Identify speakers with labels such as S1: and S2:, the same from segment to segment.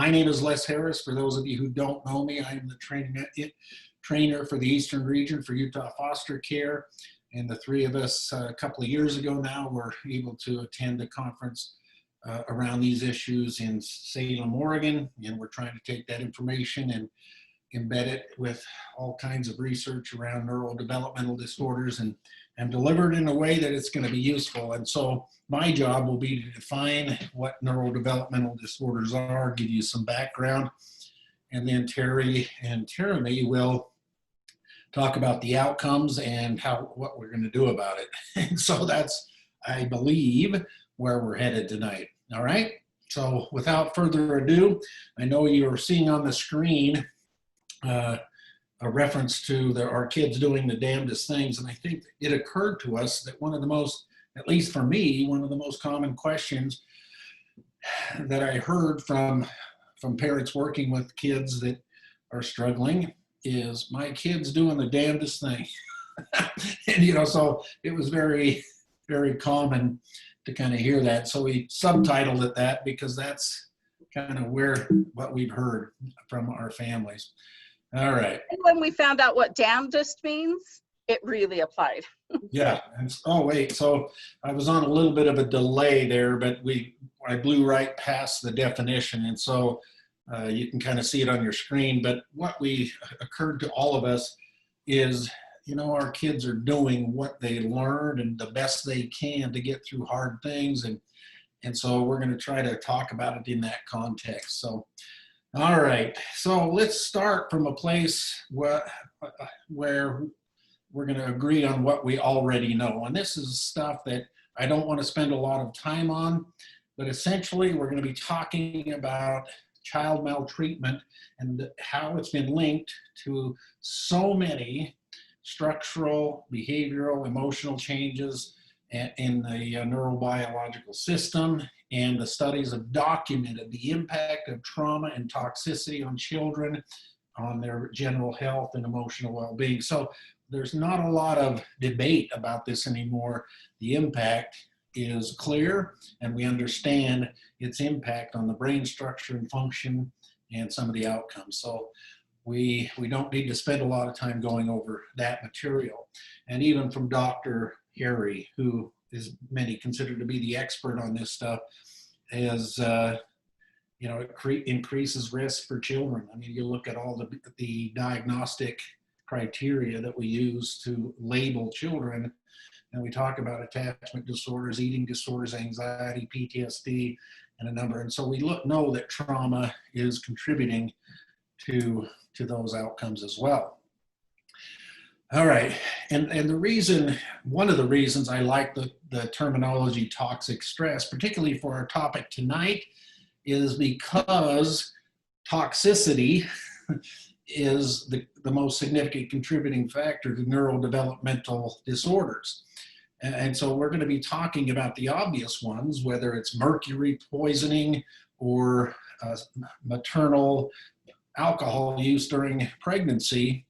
S1: My name is Les Harris. For those of you who don't know me, I am the trainer for the Eastern region for Utah Foster Care. And the three of us, a couple of years ago now, were able to attend a conference around these issues in Salem, Oregon. And we're trying to take that information and embed it with all kinds of research around neurodevelopmental disorders and deliver it in a way that it's going to be useful. And so my job will be to define what neurodevelopmental disorders are, give you some background, and then Terri and Terumi will talk about the outcomes and what we're going to do about it. And so that's, I believe, where we're headed tonight. All right. So without further ado, I know you're seeing on the screen a reference to our kids doing the damnedest things. And I think it occurred to us that one of the most, at least for me, one of the most common questions that I heard from parents working with kids that are struggling is, my kid's doing the damnedest thing. And, so it was very, very common to kind of hear that. So we subtitled it that because that's kind of what we've heard from our families. All right.
S2: And when we found out what damndest means, it really applied.
S1: Yeah. And, oh, wait. So I was on a little bit of a delay there, but I blew right past the definition. And so you can kind of see it on your screen. But what occurred to all of us is, our kids are doing what they learned and the best they can to get through hard things. And so we're going to try to talk about it in that context. So, all right. So let's start from a place where we're going to agree on what we already know. And this is stuff that I don't want to spend a lot of time on, but essentially we're going to be talking about child maltreatment and how it's been linked to so many structural, behavioral, emotional changes in the neurobiological system. And the studies have documented the impact of trauma and toxicity on children, on their general health and emotional well-being. So there's not a lot of debate about this anymore. The impact is clear, and we understand its impact on the brain structure and function and some of the outcomes. So we don't need to spend a lot of time going over that material. And even from Dr. Terri, who is many consider to be the expert on this stuff, as it increases risk for children. I mean, you look at all the diagnostic criteria that we use to label children, and we talk about attachment disorders, eating disorders, anxiety, PTSD, and a number. And so we know that trauma is contributing to those outcomes as well. All right, and one of the reasons I like the terminology toxic stress, particularly for our topic tonight, is because toxicity is the most significant contributing factor to neurodevelopmental disorders. And so we're going to be talking about the obvious ones, whether it's mercury poisoning or maternal alcohol use during pregnancy.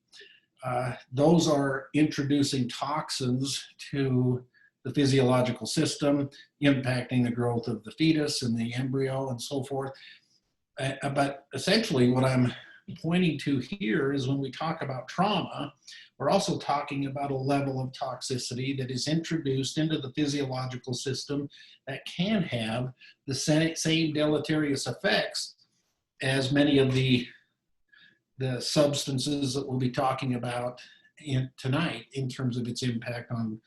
S1: Those are introducing toxins to the physiological system, impacting the growth of the fetus and the embryo and so forth. But essentially what I'm pointing to here is when we talk about trauma, we're also talking about a level of toxicity that is introduced into the physiological system that can have the same deleterious effects as many of the substances that we'll be talking about tonight in terms of its impact on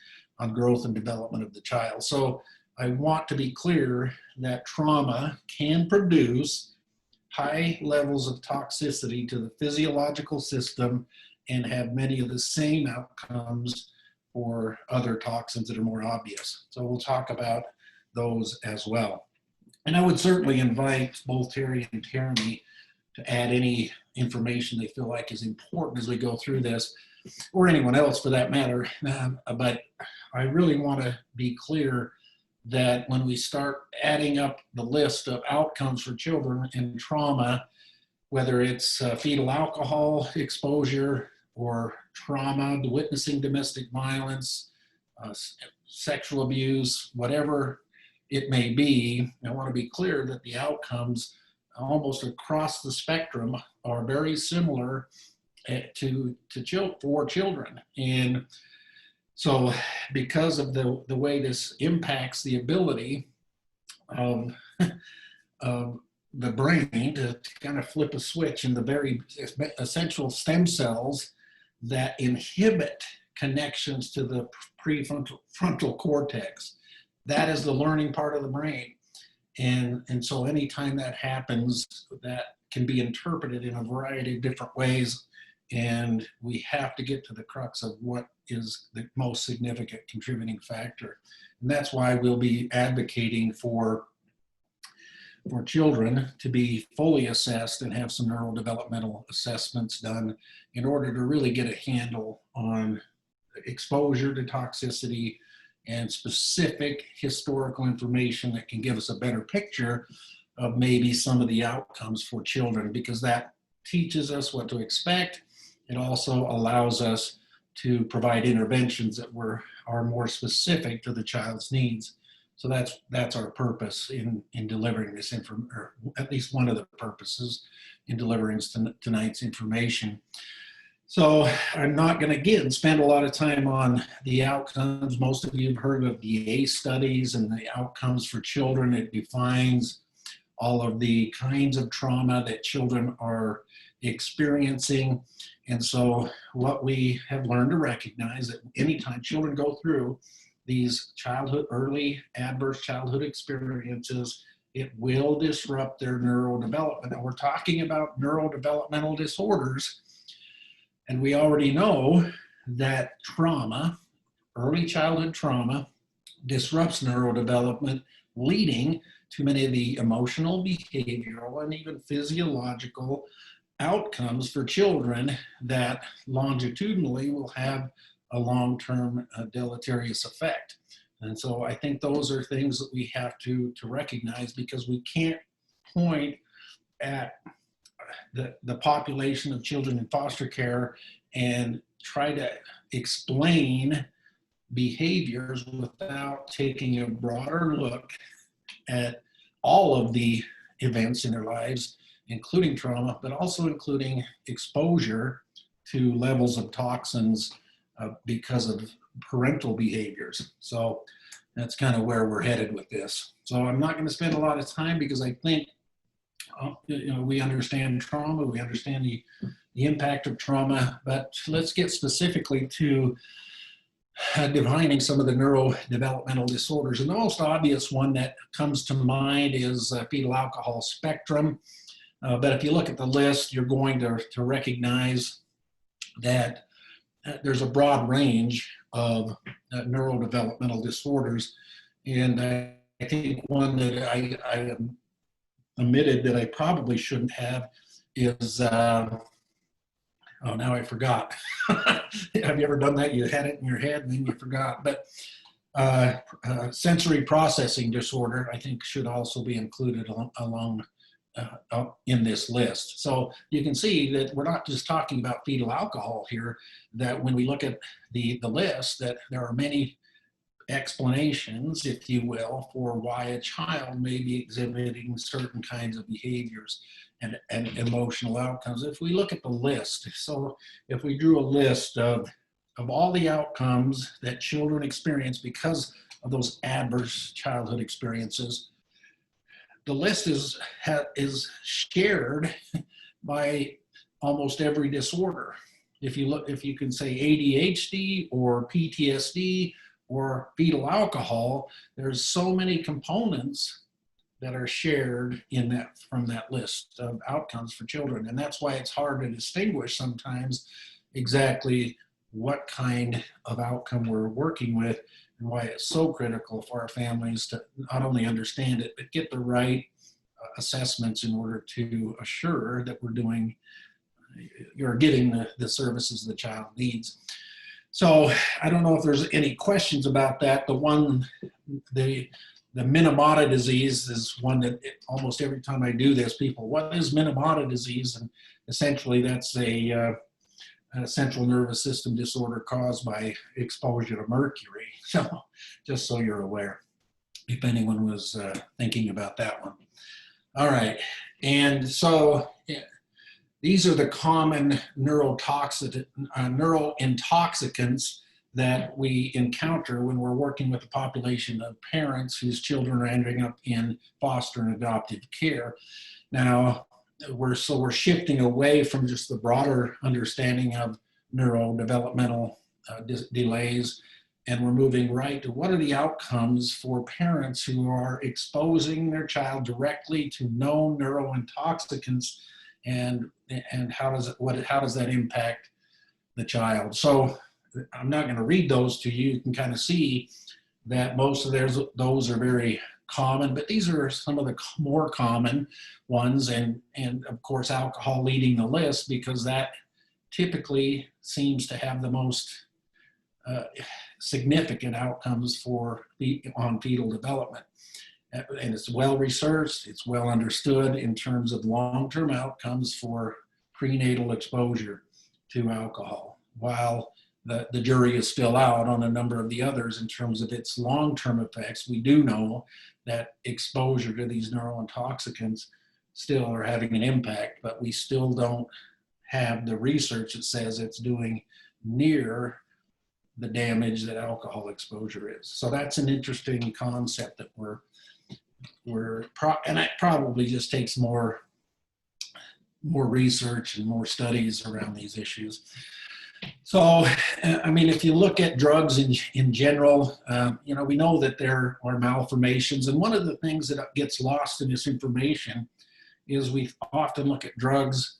S1: growth and development of the child. So I want to be clear that trauma can produce high levels of toxicity to the physiological system and have many of the same outcomes for other toxins that are more obvious. So we'll talk about those as well. And I would certainly invite both Terri and Terumi to add any information they feel like is important as we go through this, or anyone else for that matter. But I really want to be clear that when we start adding up the list of outcomes for children in trauma, whether it's fetal alcohol exposure or trauma, witnessing domestic violence, sexual abuse, whatever it may be, I want to be clear that the outcomes almost across the spectrum are very similar for children. And so because of the way this impacts the ability of, of the brain to kind of flip a switch in the very essential stem cells that inhibit connections to the frontal cortex. That is the learning part of the brain. And so anytime that happens, that can be interpreted in a variety of different ways. And we have to get to the crux of what is the most significant contributing factor. And that's why we'll be advocating for children to be fully assessed and have some neurodevelopmental assessments done in order to really get a handle on exposure to toxicity and specific historical information that can give us a better picture of maybe some of the outcomes for children, because that teaches us what to expect. It also allows us to provide interventions that are more specific to the child's needs. So that's our purpose in delivering this information, or at least one of the purposes in delivering tonight's information. So I'm not going to, again, spend a lot of time on the outcomes. Most of you have heard of the ACE studies and the outcomes for children. It defines all of the kinds of trauma that children are experiencing. And so what we have learned to recognize that anytime children go through these early adverse childhood experiences, it will disrupt their neurodevelopment. And we're talking about neurodevelopmental disorders. And we already know that trauma, early childhood trauma, disrupts neurodevelopment, leading to many of the emotional, behavioral, and even physiological outcomes for children that longitudinally will have a long-term deleterious effect. And so I think those are things that we have to recognize, because we can't point at the population of children in foster care and try to explain behaviors without taking a broader look at all of the events in their lives, including trauma, but also including exposure to levels of toxins because of parental behaviors. So that's kind of where we're headed with this. So I'm not going to spend a lot of time, because I think we understand trauma, we understand the impact of trauma, but let's get specifically to defining some of the neurodevelopmental disorders. And the most obvious one that comes to mind is fetal alcohol spectrum. But if you look at the list, you're going to recognize that there's a broad range of neurodevelopmental disorders. And I think one that I omitted that I probably shouldn't have is, oh, now I forgot. Have you ever done that? You had it in your head and then you forgot. But sensory processing disorder, I think, should also be included along in this list. So you can see that we're not just talking about fetal alcohol here, that when we look at the list, that there are many explanations, if you will, for why a child may be exhibiting certain kinds of behaviors and emotional outcomes. If we look at the list, so if we drew a list of all the outcomes that children experience because of those adverse childhood experiences, the list is shared by almost every disorder. If you can say ADHD or PTSD or fetal alcohol, there's so many components that are shared from that list of outcomes for children. And that's why it's hard to distinguish sometimes exactly what kind of outcome we're working with, and why it's so critical for our families to not only understand it, but get the right assessments in order to assure that you're getting the services the child needs. So I don't know if there's any questions about that. The Minamata disease is one that almost every time I do this, people, what is Minamata disease? And essentially that's a central nervous system disorder caused by exposure to mercury. So just so you're aware, if anyone was thinking about that one. All right, And so these are the common neurointoxicants that we encounter when we're working with a population of parents whose children are ending up in foster and adoptive care. Now, we're shifting away from just the broader understanding of neurodevelopmental delays, and we're moving right to what are the outcomes for parents who are exposing their child directly to known neurointoxicants, and how does that impact the child? So I'm not going to read those to you. You can kind of see that most of those are very common, but these are some of the more common ones, and of course alcohol leading the list, because that typically seems to have the most significant outcomes on fetal development. And it's well researched, it's well understood in terms of long-term outcomes for prenatal exposure to alcohol, while the jury is still out on a number of the others in terms of its long-term effects. We do know that exposure to these neurointoxicants still are having an impact, but we still don't have the research that says it's doing near the damage that alcohol exposure is. So that's an interesting concept that and it probably just takes more research and more studies around these issues. So, I mean, if you look at drugs in general, we know that there are malformations. And one of the things that gets lost in this information is we often look at drugs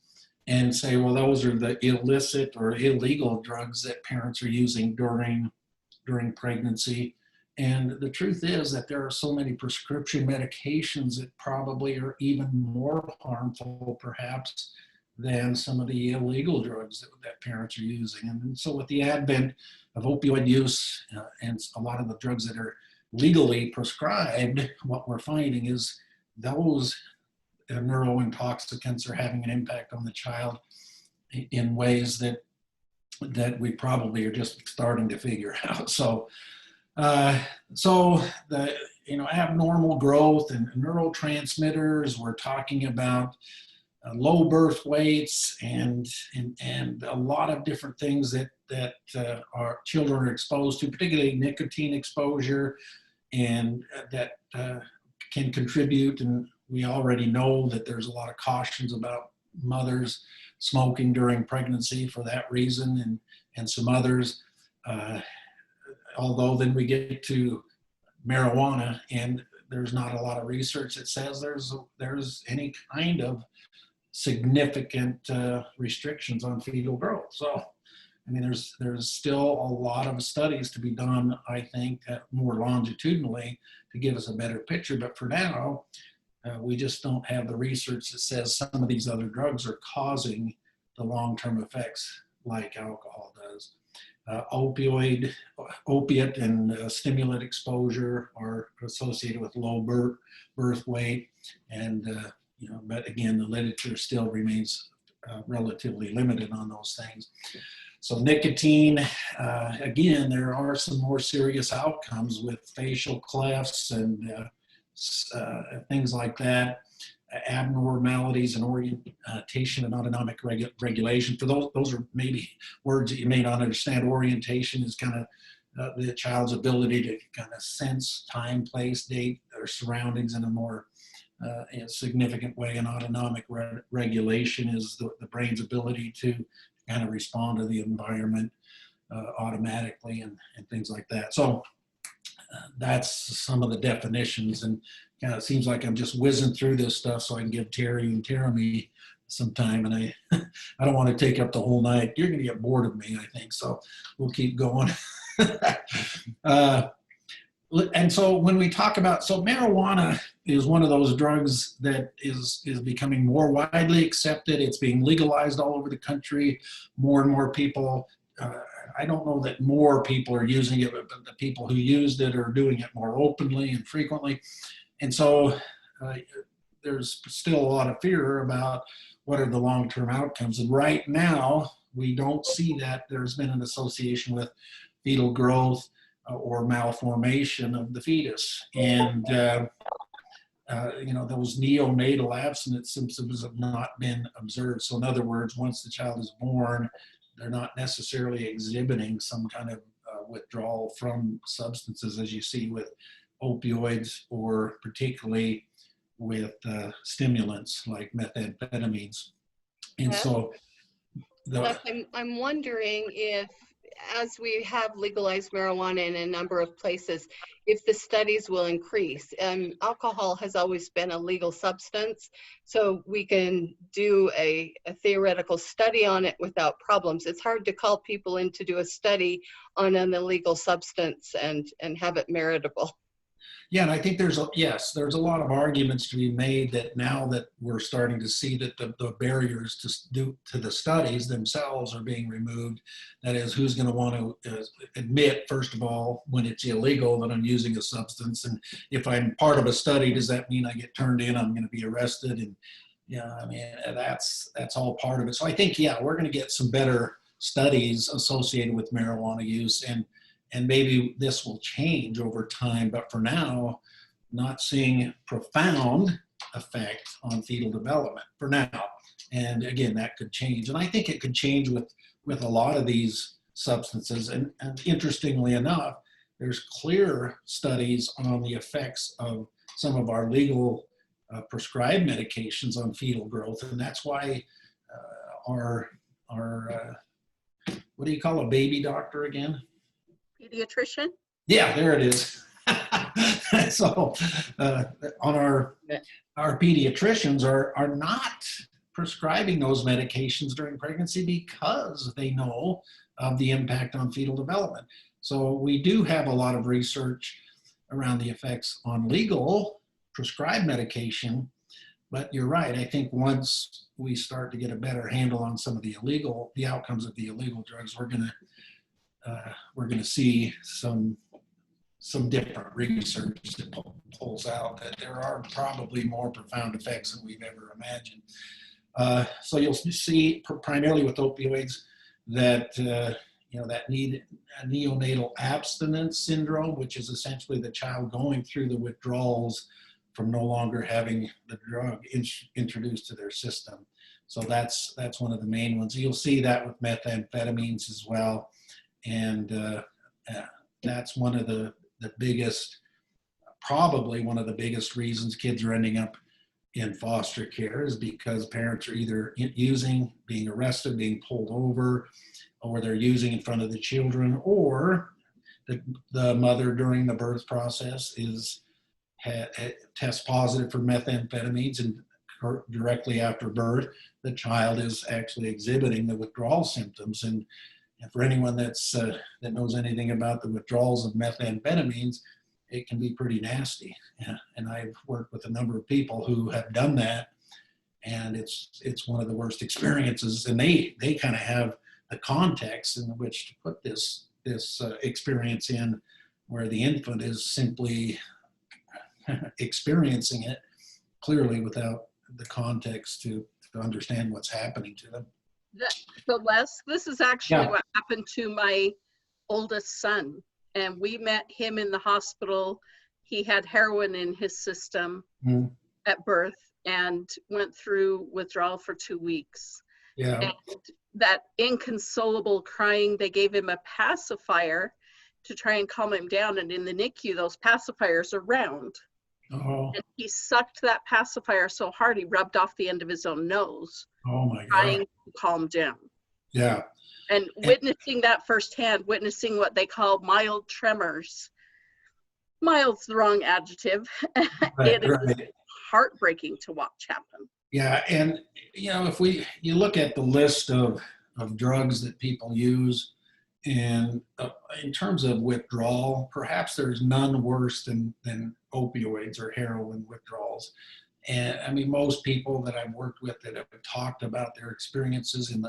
S1: and say, well, those are the illicit or illegal drugs that parents are using during pregnancy. And the truth is that there are so many prescription medications that probably are even more harmful, perhaps, than some of the illegal drugs that parents are using. And so with the advent of opioid use and a lot of the drugs that are legally prescribed, what we're finding is those neurointoxicants are having an impact on the child in ways that we probably are just starting to figure out. So the abnormal growth and neurotransmitters, we're talking about low birth weights and a lot of different things that our children are exposed to, particularly nicotine exposure, and that can contribute. And we already know that there's a lot of cautions about mothers smoking during pregnancy for that reason, and some others. Although then we get to marijuana, and there's not a lot of research that says there's any kind of significant restrictions on fetal growth. So, I mean, there's still a lot of studies to be done, I think, more longitudinally to give us a better picture. But for now, we just don't have the research that says some of these other drugs are causing the long-term effects like alcohol does. Opiate and stimulant exposure are associated with low birth weight, and but again, the literature still remains relatively limited on those things. So nicotine, again, there are some more serious outcomes with facial clefts and things like that. Abnormalities in orientation and autonomic regulation. For those are maybe words that you may not understand. Orientation is kind of the child's ability to kind of sense time, place, date, or surroundings in a more significant way. And autonomic regulation is the brain's ability to kind of respond to the environment automatically and things like that. So that's some of the definitions, and kind of seems like I'm just whizzing through this stuff so I can give Terri and Terumi some time, and I don't want to take up the whole night. You're going to get bored of me, I think, so we'll keep going. And so when we talk about, so marijuana is one of those drugs that is becoming more widely accepted. It's being legalized all over the country. More and more people, I don't know that more people are using it, but the people who used it are doing it more openly and frequently. And so there's still a lot of fear about what are the long-term outcomes. And right now, we don't see that there's been an association with fetal growth or malformation of the fetus. And those neonatal abstinence symptoms have not been observed. So in other words, once the child is born, they're not necessarily exhibiting some kind of withdrawal from substances as you see with opioids, or particularly with stimulants like methamphetamines. And so
S3: I'm wondering if, as we have legalized marijuana in a number of places, if the studies will increase. Alcohol has always been a legal substance, so we can do a theoretical study on it without problems. It's hard to call people in to do a study on an illegal substance and have it meritable.
S1: Yeah, and I think there's a lot of arguments to be made that now that we're starting to see that the barriers to the studies themselves are being removed. That is, who's going to want to admit, first of all, when it's illegal that I'm using a substance, and if I'm part of a study, does that mean I get turned in? I'm going to be arrested, and I mean that's all part of it. So I think we're going to get some better studies associated with marijuana use, and maybe this will change over time, but for now, not seeing profound effect on fetal development for now. And again, that could change. And I think it could change with a lot of these substances. And interestingly enough, there's clear studies on the effects of some of our legal prescribed medications on fetal growth. And that's why our what do you call a baby doctor again?
S2: Pediatrician?
S1: Yeah, there it is. So on our pediatricians are not prescribing those medications during pregnancy because they know of the impact on fetal development. So we do have a lot of research around the effects on legal prescribed medication, but you're right. I think once we start to get a better handle on some of the outcomes of the illegal drugs, we're going to see some different research that pulls out that there are probably more profound effects than we've ever imagined. So you'll see primarily with opioids that that neonatal abstinence syndrome, which is essentially the child going through the withdrawals from no longer having the drug introduced to their system. So that's one of the main ones. You'll see that with methamphetamines as well. And that's one of the biggest, probably one of the biggest reasons kids are ending up in foster care, is because parents are either using, being arrested, being pulled over, or they're using in front of the children, or the mother during the birth process tests positive for methamphetamines, and directly after birth, the child is actually exhibiting the withdrawal symptoms. And for anyone that knows anything about the withdrawals of methamphetamines, it can be pretty nasty. And I've worked with a number of people who have done that, and it's one of the worst experiences. And they kind of have the context in which to put this experience in, where the infant is simply experiencing it clearly without the context to understand what's happening to them.
S2: So Les, this is actually what happened to my oldest son. And we met him in the hospital. He had heroin in his system at birth and went through withdrawal for 2 weeks.
S1: Yeah.
S2: And that inconsolable crying, they gave him a pacifier to try and calm him down. And in the NICU, those pacifiers are round.
S1: Oh.
S2: And he sucked that pacifier so hard he rubbed off the end of his own nose.
S1: Oh my God.
S2: Trying to calm down.
S1: Yeah.
S2: And witnessing that firsthand, witnessing what they call mild tremors. Mild's the wrong adjective. It is heartbreaking to watch happen.
S1: Yeah, and if you look at the list of drugs that people use, and in terms of withdrawal, perhaps there's none worse than opioids or heroin withdrawals. And I mean, most people that I've worked with that have talked about their experiences in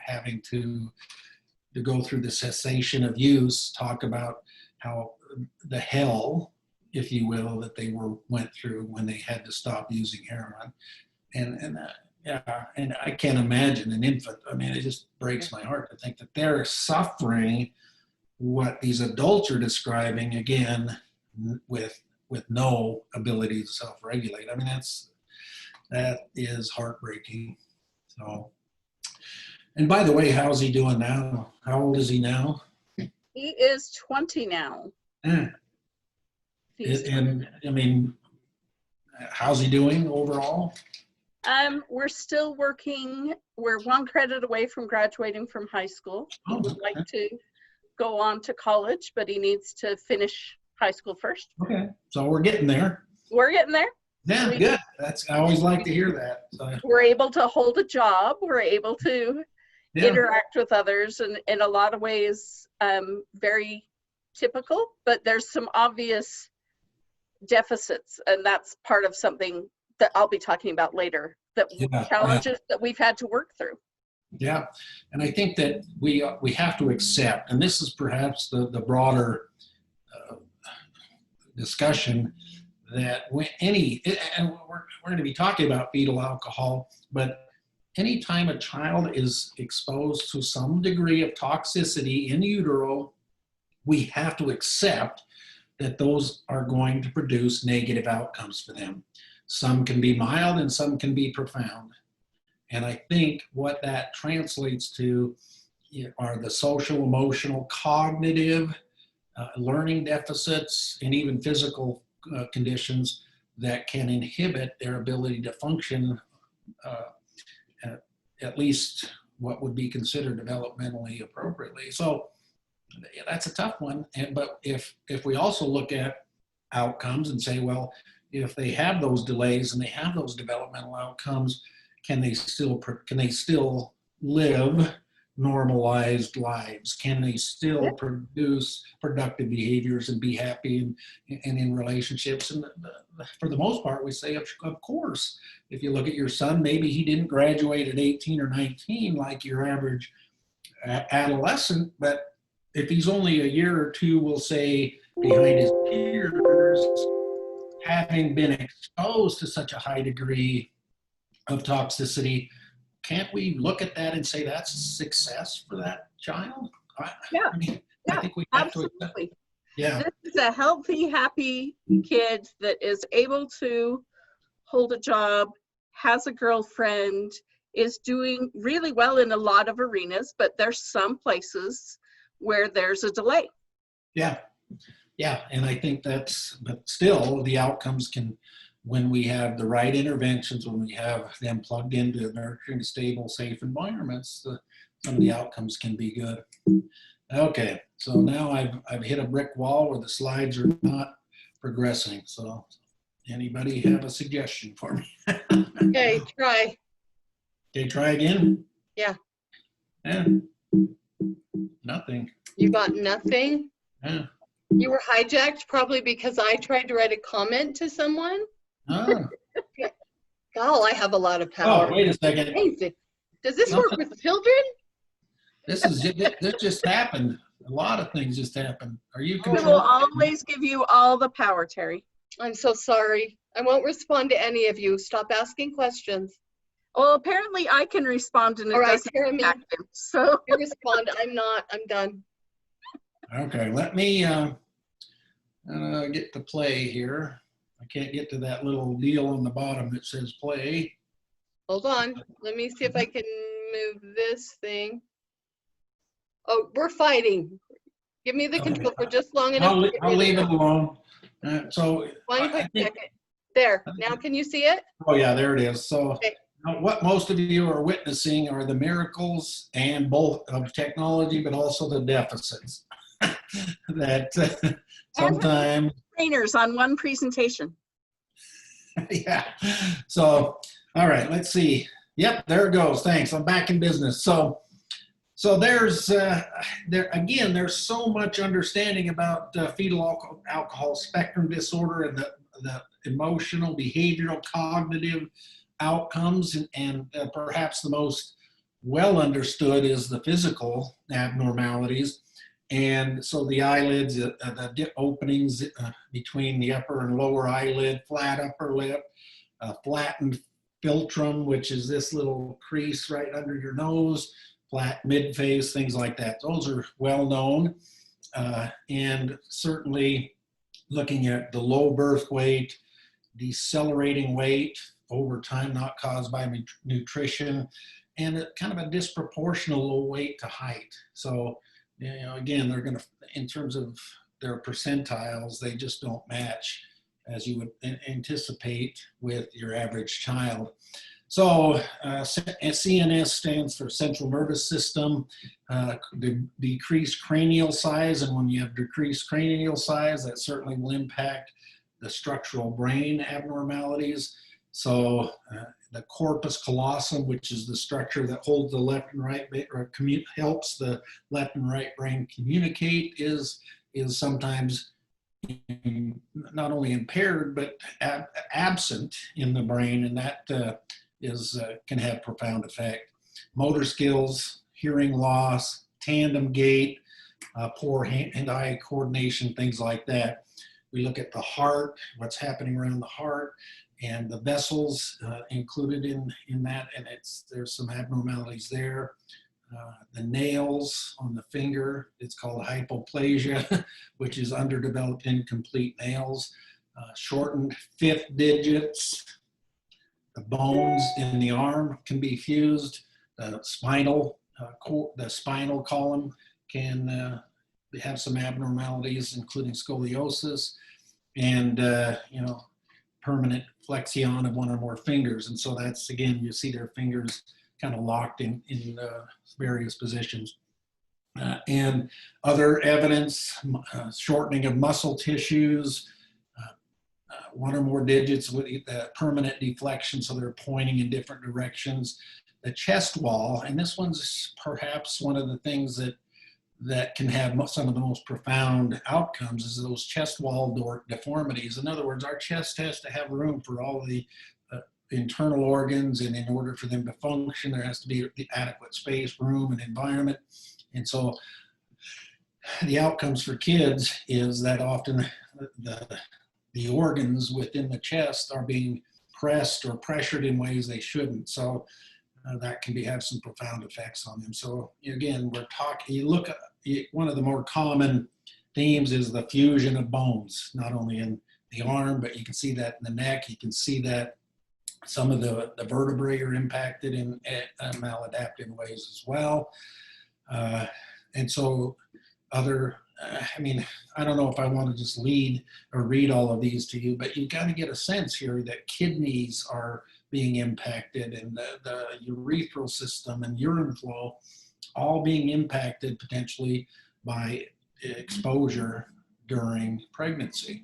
S1: having to go through the cessation of use talk about how the hell, if you will, that they went through when they had to stop using heroin. And I can't imagine an infant. I mean, it just breaks my heart to think that they're suffering what these adults are describing, again, with with no ability to self-regulate. I mean, that is heartbreaking. So, and by the way, how's he doing now? How old is he now?
S2: He is 20 now.
S1: And I mean, how's he doing overall?
S2: We're still working. We're 1 credit away from graduating from high school. He would like to go on to college, but he needs to finish high school first.
S1: Okay, so we're getting there.
S2: We're getting there.
S1: Yeah, good. I always like to hear that. So,
S2: we're able to hold a job. We're able to interact with others, and in a lot of ways, very typical, but there's some obvious deficits, and that's part of something that I'll be talking about later, that challenges that we've had to work through.
S1: Yeah, and I think that we have to accept, and this is perhaps the broader discussion, that when and we're going to be talking about fetal alcohol, but anytime a child is exposed to some degree of toxicity in utero, we have to accept that those are going to produce negative outcomes for them. Some can be mild and some can be profound. And I think what that translates to are the social, emotional, cognitive, learning deficits, and even physical conditions that can inhibit their ability to function at least what would be considered developmentally appropriately. So that's a tough one. But if we also look at outcomes and say, well, if they have those delays and they have those developmental outcomes, can they still live normalized lives? Can they still produce productive behaviors and be happy and in relationships? And for the most part, we say, of course. If you look at your son, maybe he didn't graduate at 18 or 19 like your average adolescent, but if he's only a year or two, we'll say, behind his peers, having been exposed to such a high degree of toxicity, can't we look at that and say that's success for that child? I mean, I think we have
S2: absolutely.
S1: to. Yeah.
S2: This is a healthy, happy kid that is able to hold a job, has a girlfriend, is doing really well in a lot of arenas, but there's some places where there's a delay.
S1: Yeah. Yeah. And I think but still the outcomes can, when we have the right interventions, when we have them plugged into nurturing, stable, safe environments, some of the outcomes can be good. Okay, so now I've hit a brick wall where the slides are not progressing. So anybody have a suggestion for me?
S3: Okay, try.
S1: Okay, try again?
S3: Yeah.
S1: Yeah. Nothing.
S3: You got nothing?
S1: Yeah.
S3: You were hijacked probably because I tried to write a comment to someone.
S1: Oh.
S3: God, I have a lot of power.
S1: Oh, wait a second.
S3: Amazing. Does this work with children?
S1: This just happened. A lot of things just happened. Are you
S2: We will
S1: controlling?
S2: always give you all the power, Terry.
S3: I'm so sorry. I won't respond to any of you. Stop asking questions.
S2: Well, apparently I can respond and it
S3: All right,
S2: doesn't
S3: Terumi,
S2: impact him. So
S3: you respond. I'm not. I'm done.
S1: Okay, let me get to play here. I can't get to that little deal on the bottom that says play.
S3: Hold on. Let me see if I can move this thing. Oh, we're fighting. Give me the control for just long enough.
S1: I'll leave it alone. So
S3: One quick second. There. Now can you see it?
S1: Oh yeah, there it is. So
S3: Okay.
S1: what most of you are witnessing are the miracles and both of technology, but also the deficits that sometimes.
S2: trainers on one presentation.
S1: Yeah. So, all right, let's see. Yep, there it goes. Thanks. I'm back in business. So there's there's so much understanding about fetal alcohol spectrum disorder and the emotional, behavioral, cognitive outcomes, and perhaps the most well understood is the physical abnormalities. And so the eyelids, the openings between the upper and lower eyelid, flat upper lip, flattened philtrum, which is this little crease right under your nose, flat midface, things like that. Those are well known. And certainly looking at the low birth weight, decelerating weight over time, not caused by nutrition, and kind of a disproportional low weight to height. So, again, they're going to, in terms of their percentiles, they just don't match as you would anticipate with your average child. So CNS stands for central nervous system, decreased cranial size. And when you have decreased cranial size, that certainly will impact the structural brain abnormalities. So the corpus callosum, which is the structure that holds the left and right, or helps the left and right brain communicate, is sometimes not only impaired, but absent in the brain, and that can have profound effect. Motor skills, hearing loss, tandem gait, poor hand-eye coordination, things like that. We look at the heart, what's happening around the heart, and the vessels included in that, and there's some abnormalities there. The nails on the finger, it's called hypoplasia, which is underdeveloped incomplete nails. Shortened fifth digits. The bones in the arm can be fused. The spinal column can have some abnormalities, including scoliosis, and permanent flexion of one or more fingers. And so that's, again, you see their fingers kind of locked in various positions. And other evidence, shortening of muscle tissues, one or more digits with permanent deflection, so they're pointing in different directions. The chest wall, and this one's perhaps one of the things that can have some of the most profound outcomes, is those chest wall deformities. In other words, our chest has to have room for all of the internal organs, and in order for them to function, there has to be the adequate space, room, and environment. And so the outcomes for kids is that often the organs within the chest are being pressed or pressured in ways they shouldn't. So that can have some profound effects on them. So again, one of the more common themes is the fusion of bones, not only in the arm, but you can see that in the neck. You can see that some of the vertebrae are impacted in maladaptive ways as well. And so I don't know if I want to just read all of these to you, but you got to get a sense here that kidneys are being impacted, and the urethral system and urine flow all being impacted potentially by exposure during pregnancy.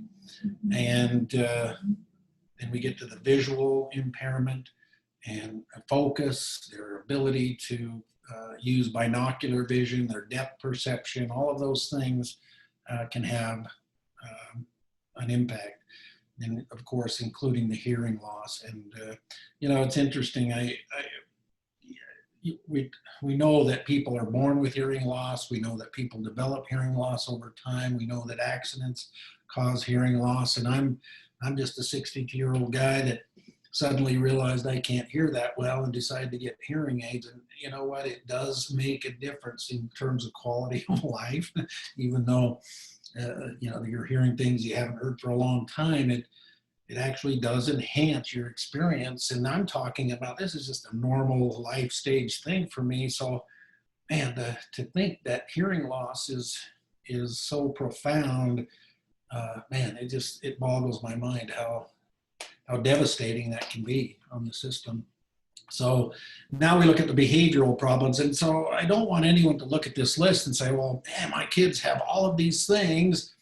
S1: And then we get to the visual impairment and focus, their ability to use binocular vision, their depth perception, all of those things can have an impact. And of course, including the hearing loss. And, it's interesting. We know that people are born with hearing loss. We know that people develop hearing loss over time. We know that accidents cause hearing loss. And I'm just a 62-year-old guy that suddenly realized I can't hear that well and decided to get hearing aids. And you know what? It does make a difference in terms of quality of life, even though, you're hearing things you haven't heard for a long time. It actually does enhance your experience. And I'm talking about, this is just a normal life stage thing for me. So, man, to think that hearing loss is so profound, it boggles my mind how devastating that can be on the system. So now we look at the behavioral problems. And so I don't want anyone to look at this list and say, well, man, my kids have all of these things,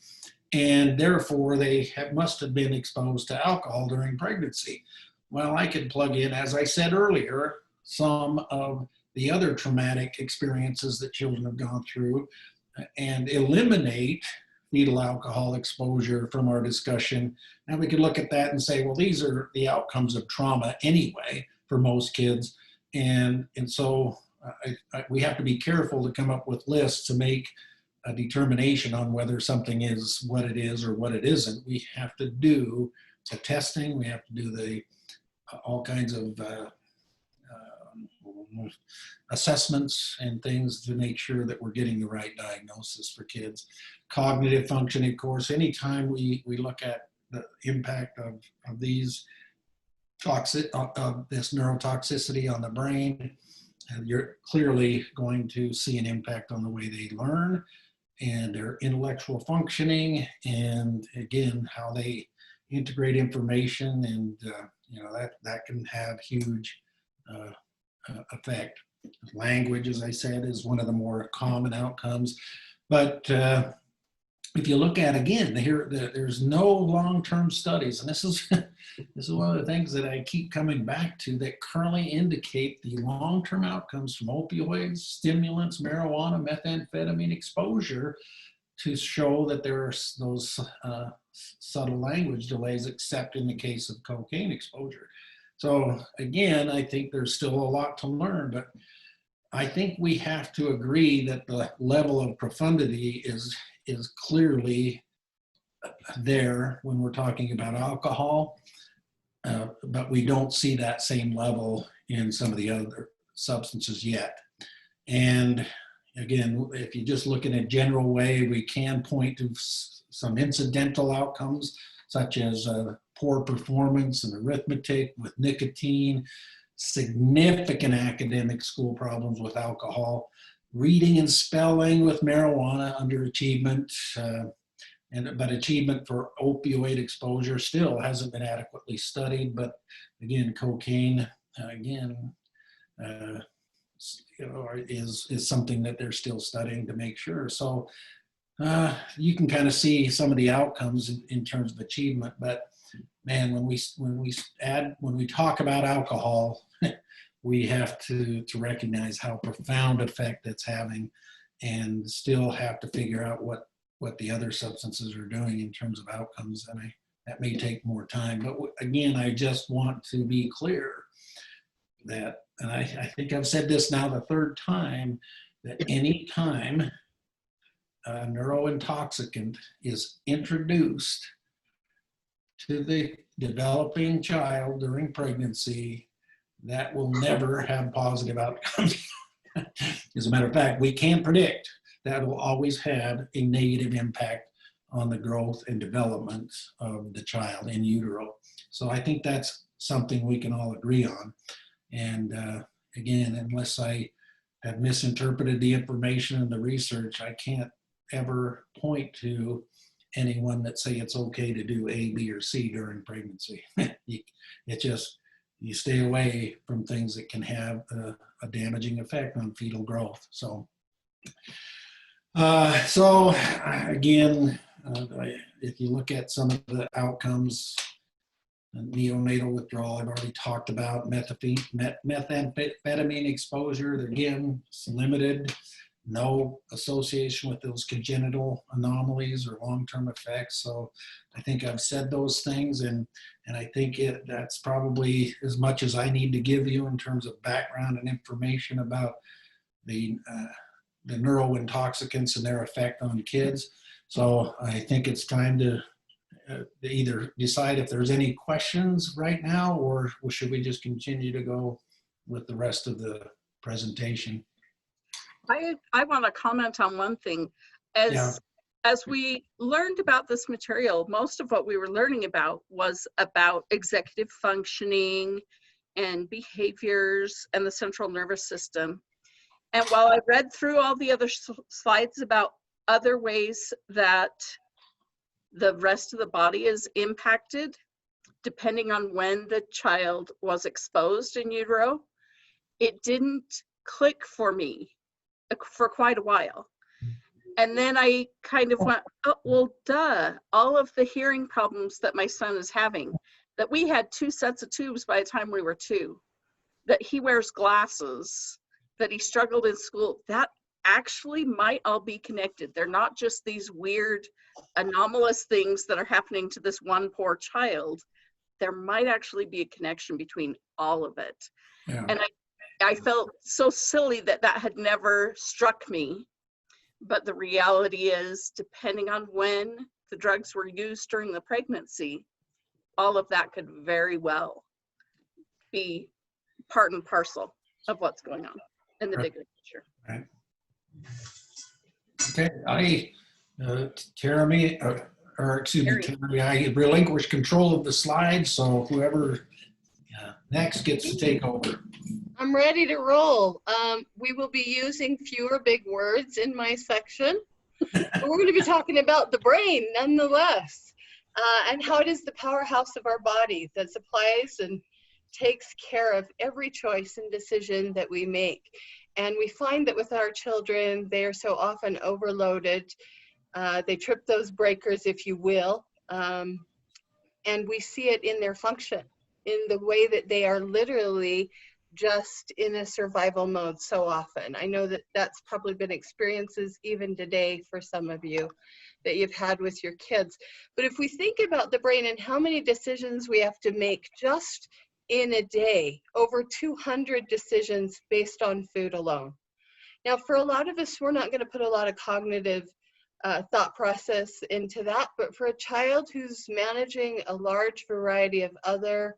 S1: and therefore they must have been exposed to alcohol during pregnancy. Well, I could plug in, as I said earlier, some of the other traumatic experiences that children have gone through and eliminate fetal alcohol exposure from our discussion. Now we could look at that and say, well, these are the outcomes of trauma anyway for most kids. And so we have to be careful to come up with lists to make a determination on whether something is what it is or what it isn't. We have to do the testing. We have to do all kinds of assessments and things to make sure that we're getting the right diagnosis for kids. Cognitive functioning, of course, anytime we look at the impact of these this neurotoxicity on the brain, you're clearly going to see an impact on the way they learn and their intellectual functioning, and again, how they integrate information, and that can have huge effect. Language, as I said, is one of the more common outcomes, but if you look at, again, there's no long-term studies, and this is one of the things that I keep coming back to that currently indicate the long-term outcomes from opioids, stimulants, marijuana, methamphetamine exposure, to show that there are those subtle language delays, except in the case of cocaine exposure. So again, I think there's still a lot to learn, but I think we have to agree that the level of profundity is clearly there when we're talking about alcohol, but we don't see that same level in some of the other substances yet. And again, if you just look in a general way, we can point to some incidental outcomes, such as poor performance in arithmetic with nicotine, significant academic school problems with alcohol, reading and spelling with marijuana, underachievement, but achievement for opioid exposure still hasn't been adequately studied. But again, cocaine, is something that they're still studying to make sure. So you can kind of see some of the outcomes in terms of achievement. But man, when we talk about alcohol, we have to recognize how profound effect it's having, and still have to figure out what the other substances are doing in terms of outcomes. And that may take more time. But again, I just want to be clear that, and I think I've said this now the third time, that any time a neurointoxicant is introduced to the developing child during pregnancy, that will never have positive outcomes. As a matter of fact, we can predict that will always have a negative impact on the growth and development of the child in utero. So I think that's something we can all agree on. And again, unless I have misinterpreted the information and the research, I can't ever point to anyone that say it's okay to do A, B, or C during pregnancy. You stay away from things that can have a damaging effect on fetal growth. So again, if you look at some of the outcomes, neonatal withdrawal, I've already talked about. Methamphetamine exposure, again, it's limited. No association with those congenital anomalies or long-term effects. So I think I've said those things, and I think that's probably as much as I need to give you in terms of background and information about the neurointoxicants and their effect on kids. So I think it's time to either decide if there's any questions right now, or should we just continue to go with the rest of the presentation?
S2: I want to comment on one thing. As we learned about this material, most of what we were learning about was about executive functioning and behaviors and the central nervous system. And while I read through all the other slides about other ways that the rest of the body is impacted, depending on when the child was exposed in utero, it didn't click for me for quite a while. And then I kind of went, oh, well, duh, all of the hearing problems that my son is having, that we had 2 sets of tubes by the time we were 2, that he wears glasses, that he struggled in school, that actually might all be connected. They're not just these weird anomalous things that are happening to this one poor child. There might actually be a connection between all of it.
S1: Yeah.
S2: And I felt so silly that had never struck me. But the reality is, depending on when the drugs were used during the pregnancy, all of that could very well be part and parcel. of what's going on in the bigger picture.
S1: Right. Okay, Terumi, or excuse me, Terry, I relinquish control of the slides, so whoever next gets to take over.
S3: I'm ready to roll. We will be using fewer big words in my section, but we're going to be talking about the brain nonetheless, and how it is the powerhouse of our body that supplies and takes care of every choice and decision that we make. And we find that with our children, they are so often overloaded. They trip those breakers, if you will, and we see it in their function, in the way that they are literally just in a survival mode so often. I know that that's probably been experiences even today for some of you that you've had with your kids. But if we think about the brain and how many decisions we have to make just in a day, over 200 decisions based on food alone. Now, for a lot of us, we're not going to put a lot of cognitive thought process into that, but for a child who's managing a large variety of other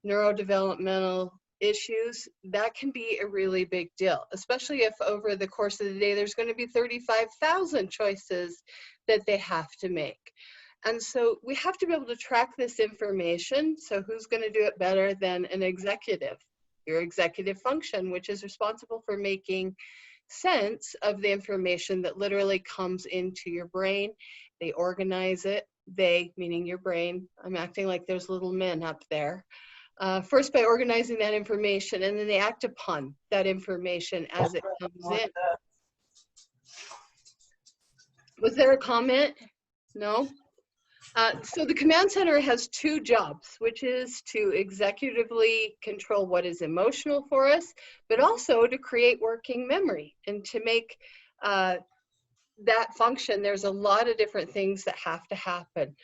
S3: neurodevelopmental issues, that can be a really big deal, especially if over the course of the day there's going to be 35,000 choices that they have to make. And so we have to be able to track this information. So who's going to do it better than an executive? Your executive function, which is responsible for making sense of the information that literally comes into your brain. They organize it. They, meaning your brain. I'm acting like there's little men up there. First by organizing that information, and then they act upon that information as it comes in. Was there a comment? No? So the command center has two jobs, which is to executively control what is emotional for us, but also to create working memory and to make that function. There's a lot of different things that have to happen.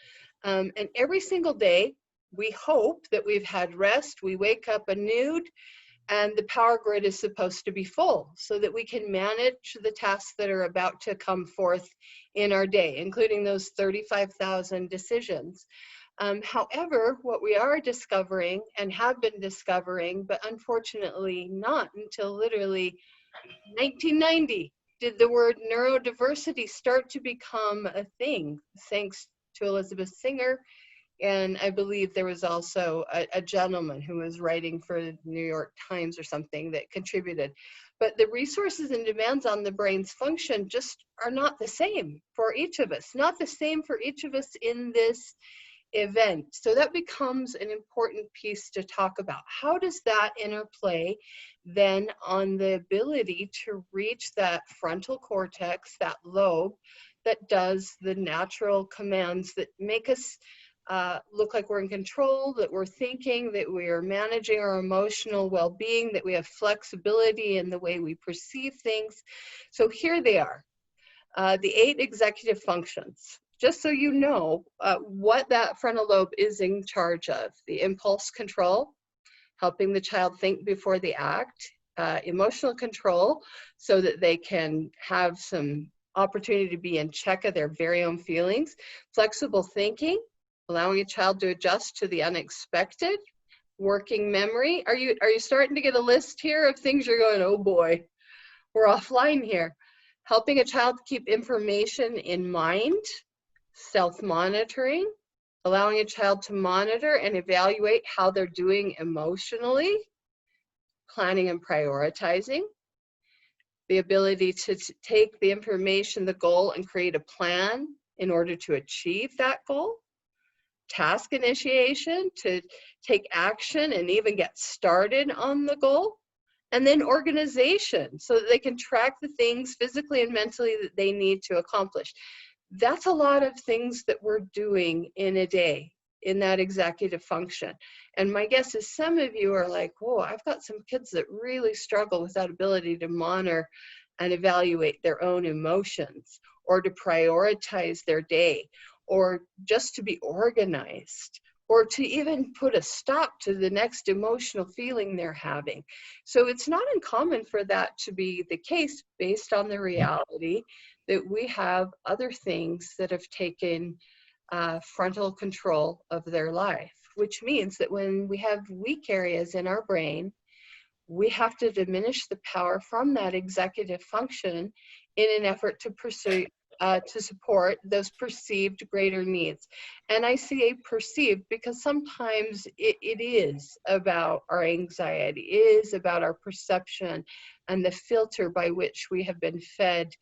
S3: And every single day, we hope that we've had rest, we wake up renewed, and the power grid is supposed to be full so that we can manage the tasks that are about to come forth in our day, including those 35,000 decisions. However, what we are discovering and have been discovering, but unfortunately not until literally 1990, did the word neurodiversity start to become a thing, thanks to Elizabeth Singer. And I believe there was also a gentleman who was writing for the New York Times or something that contributed. But the resources and demands on the brain's function just are not the same for each of us, not the same for each of us in this event. So that becomes an important piece to talk about. How does that interplay then on the ability to reach that frontal cortex, that lobe that does the natural commands that make us look like we're in control, that we're thinking, that we are managing our emotional well-being, that we have flexibility in the way we perceive things. So here they are, the 8 executive functions. Just so you know what that frontal lobe is in charge of: the impulse control, helping the child think before they act, emotional control, so that they can have some opportunity to be in check of their very own feelings, flexible thinking, allowing a child to adjust to the unexpected, working memory. Are you starting to get a list here of things you're going, oh boy, we're offline here? Helping a child keep information in mind, self-monitoring, allowing a child to monitor and evaluate how they're doing emotionally, planning and prioritizing, the ability to take the information, the goal, and create a plan in order to achieve that goal, task initiation, to take action and even get started on the goal, and then organization so that they can track the things physically and mentally that they need to accomplish. That's a lot of things that we're doing in a day in that executive function. And my guess is some of you are like, whoa, I've got some kids that really struggle with that ability to monitor and evaluate their own emotions, or to prioritize their day, or just to be organized, or to even put a stop to the next emotional feeling they're having. So it's not uncommon for that to be the case based on the reality that we have other things that have taken frontal control of their life, which means that when we have weak areas in our brain, we have to diminish the power from that executive function in an effort to pursue, to support those perceived greater needs. And I say perceived because sometimes it is about our anxiety, it is about our perception and the filter by which we have been fed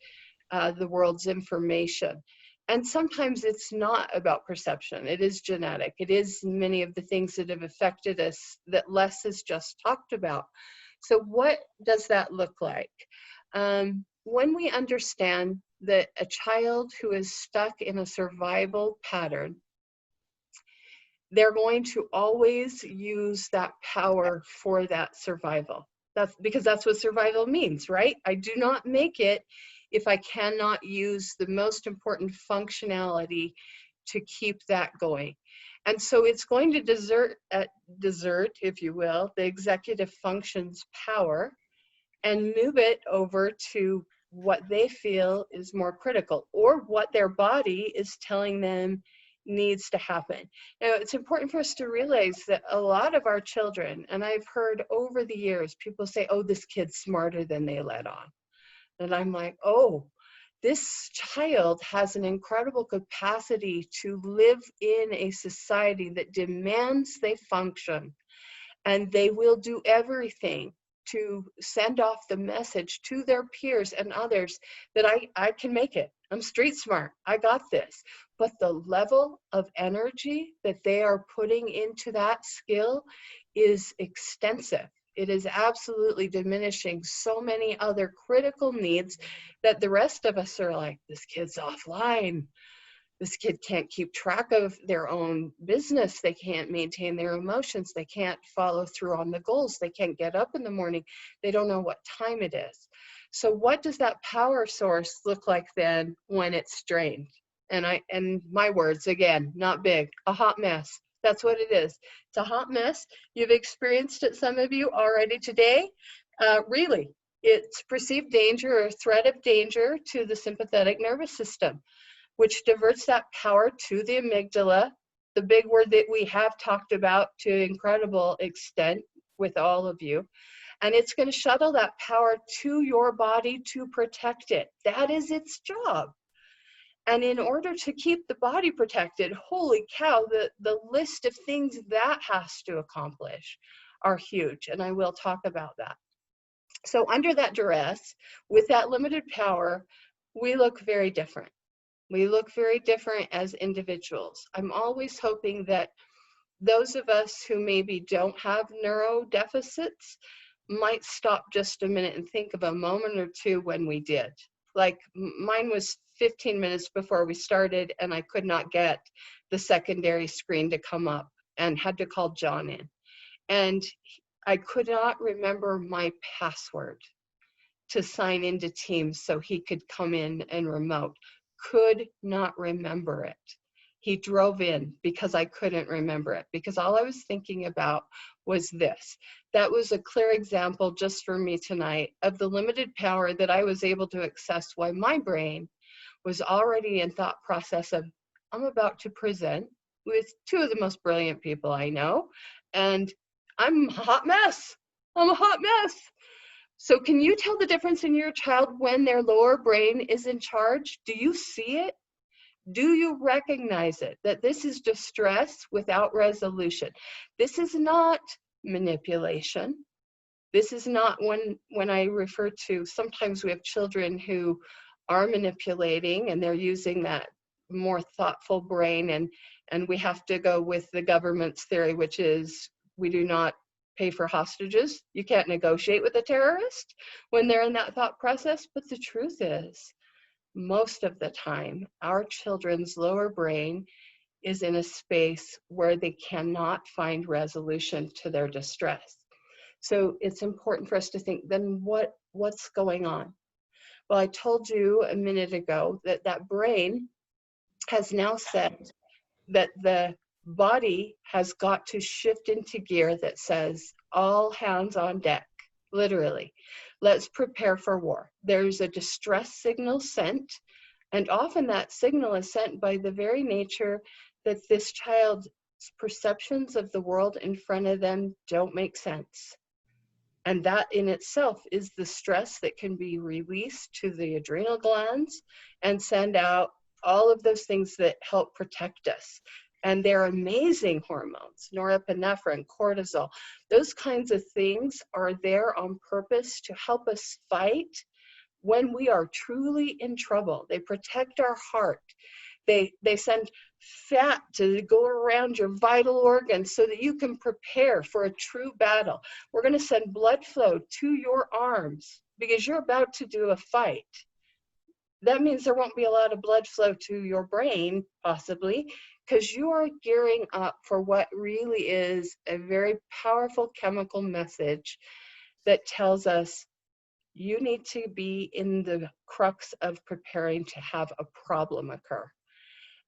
S3: the world's information. And sometimes it's not about perception, it is genetic. It is many of the things that have affected us that Les has just talked about. So what does that look like? When we understand that a child who is stuck in a survival pattern, they're going to always use that power for that survival. That's because that's what survival means, right? I do not make it if I cannot use the most important functionality to keep that going. And so it's going to desert, if you will, the executive function's power and move it over to what they feel is more critical or what their body is telling them needs to happen. Now, it's important for us to realize that a lot of our children, and I've heard over the years, people say, oh, this kid's smarter than they let on. And I'm like, oh, this child has an incredible capacity to live in a society that demands they function, and they will do everything to send off the message to their peers and others that I can make it. I'm street smart. I got this. But the level of energy that they are putting into that skill is extensive. It is absolutely diminishing so many other critical needs that the rest of us are like, this kid's offline. This kid can't keep track of their own business. They can't maintain their emotions. They can't follow through on the goals. They can't get up in the morning. They don't know what time it is. So what does that power source look like then when it's drained? And my words, again, not big, a hot mess. That's what it is. It's a hot mess. You've experienced it, some of you already today. Really, it's perceived danger or threat of danger to the sympathetic nervous system, which diverts that power to the amygdala, the big word that we have talked about to incredible extent with all of you. And it's going to shuttle that power to your body to protect it. That is its job. And in order to keep the body protected, holy cow, the list of things that has to accomplish are huge. And I will talk about that. So under that duress, with that limited power, we look very different. We look very different as individuals. I'm always hoping that those of us who maybe don't have neurodeficits might stop just a minute and think of a moment or two when we did. Like mine was 15 minutes before we started and I could not get the secondary screen to come up and had to call John in. And I could not remember my password to sign into Teams so he could come in and remote. Could not remember it. He drove in because I couldn't remember it, because all I was thinking about was this. That was a clear example just for me tonight of the limited power that I was able to access while my brain was already in thought process of, I'm about to present with two of the most brilliant people I know, and I'm a hot mess. I'm a hot mess. So can you tell the difference in your child when their lower brain is in charge? Do you see it? Do you recognize it? That this is distress without resolution. This is not manipulation. This is not when I refer to, sometimes we have children who are manipulating and they're using that more thoughtful brain, and we have to go with the government's theory, which is we do not pay for hostages. You can't negotiate with a terrorist when they're in that thought process. But the truth is, most of the time, our children's lower brain is in a space where they cannot find resolution to their distress. So it's important for us to think, then what's going on? Well, I told you a minute ago that that brain has now said that the body has got to shift into gear that says all hands on deck, literally. Let's prepare for war. There's a distress signal sent, and often that signal is sent by the very nature that this child's perceptions of the world in front of them don't make sense. And that in itself is the stress that can be released to the adrenal glands and send out all of those things that help protect us. And they're amazing hormones, norepinephrine, cortisol. Those kinds of things are there on purpose to help us fight when we are truly in trouble. They protect our heart. They send fat to go around your vital organs so that you can prepare for a true battle. We're going to send blood flow to your arms because you're about to do a fight. That means there won't be a lot of blood flow to your brain, possibly, because you are gearing up for what really is a very powerful chemical message that tells us you need to be in the crux of preparing to have a problem occur.